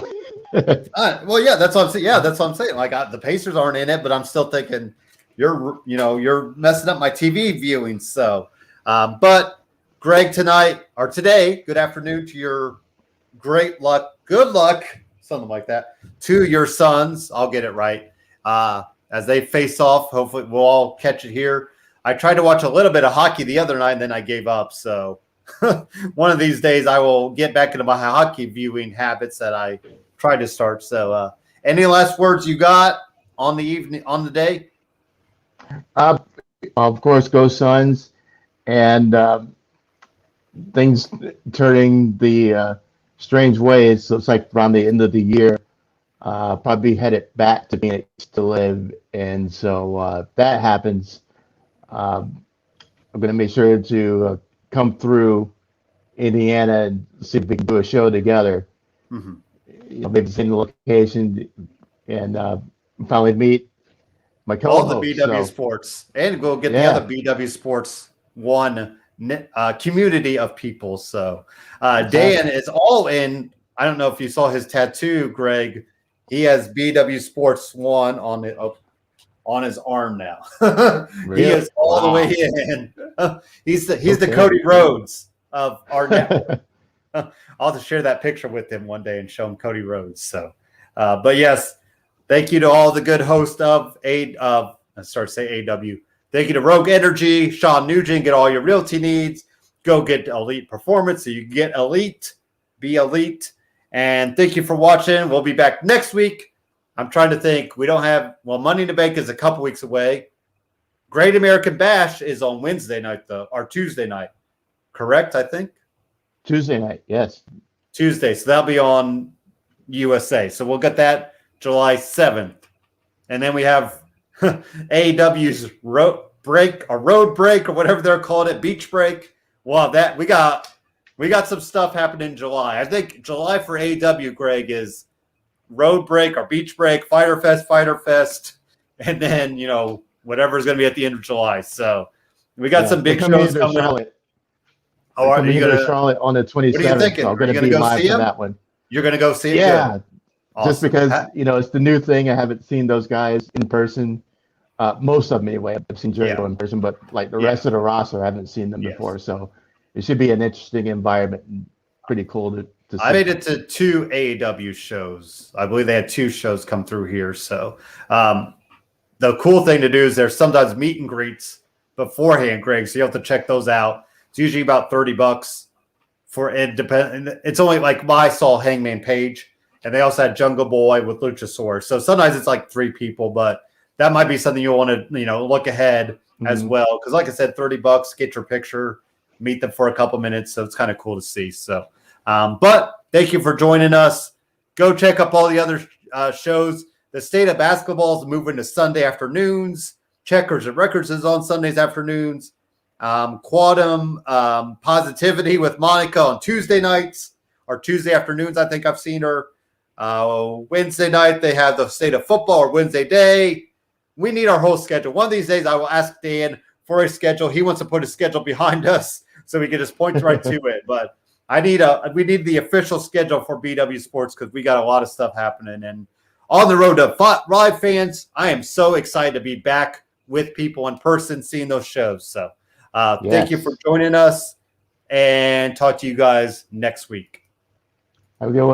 that's what I'm saying. Yeah, that's what I'm saying. Like, the Pacers aren't in it, but I'm still thinking, you're messing up my TV viewing. So, but Greg today, good afternoon to your good luck, something like that, to your sons. I'll get it right. As they face off, hopefully we'll all catch it here. I tried to watch a little bit of hockey the other night and then I gave up. So one of these days I will get back into my hockey viewing habits that I tried to start. So, any last words you got on the day? Of course, go Suns, and things turning the strange ways. So it's like around the end of the year, probably headed back to Phoenix to live, and so if that happens, I'm going to make sure to come through Indiana and see if we can do a show together. Mm-hmm. Maybe same location, and finally meet my co-host. All the BW Sports, and we'll get the other BW Sports one community of people. So Dan is all in. I don't know if you saw his tattoo, Greg. He has BW Sports 1 on his arm now. Really? He is all the way in. He's the Cody Rhodes of our network. I'll have to share that picture with him one day and show him Cody Rhodes. So, but yes. Thank you to all the good hosts of AW. Thank you to Rogue Energy, Shawn Nugent. Get all your realty needs. Go get elite performance so you can get elite, be elite. And thank you for watching. We'll be back next week. I'm trying to think. We don't have, Money in the Bank is a couple weeks away. Great American Bash is on Wednesday night, though, or Tuesday night. Correct, I think? Tuesday night, yes. Tuesday. So that'll be on USA. So we'll get that July 7th. And then we have AEW's road break or whatever they're calling it, beach break. Well, that we got some stuff happening in July. I think July for AEW, Greg, is road break or beach break, Fighter Fest, and then, whatever's going to be at the end of July. So we got some big shows coming up. Oh, are you going to Charlotte on the 27th? What are you thinking? So I'm going to be live for that one. You're going to go see it? Yeah. Awesome. Just because, it's the new thing. I haven't seen those guys in person. Most of them anyway. I've seen Jericho in person, but like the rest of the roster, I haven't seen them before. So it should be an interesting environment and pretty cool to see. I made it to 2 AEW shows. I believe they had 2 shows come through here. So the cool thing to do is there's sometimes meet and greets beforehand, Greg. So you have to check those out. It's usually about $30 for it. It's only like I saw Hangman Page. And they also had Jungle Boy with Luchasaurus. So sometimes it's like 3 people, but that might be something you'll want to, look ahead as well. Because like I said, $30, get your picture, meet them for a couple minutes. So it's kind of cool to see. So, but thank you for joining us. Go check up all the other shows. The state of basketball is moving to Sunday afternoons. Checkers and Records is on Sundays afternoons. Quantum Positivity with Monica on Tuesday nights or Tuesday afternoons. I think I've seen her. Wednesday night, they have the State of Football or Wednesday day. We need our whole schedule. One of these days, I will ask Dan for a schedule. He wants to put his schedule behind us so we can just point right to it. But we need the official schedule for BW Sports because we got a lot of stuff happening. And on the road to live fans, I am so excited to be back with people in person, seeing those shows. So thank you for joining us, and talk to you guys next week. Have a good one.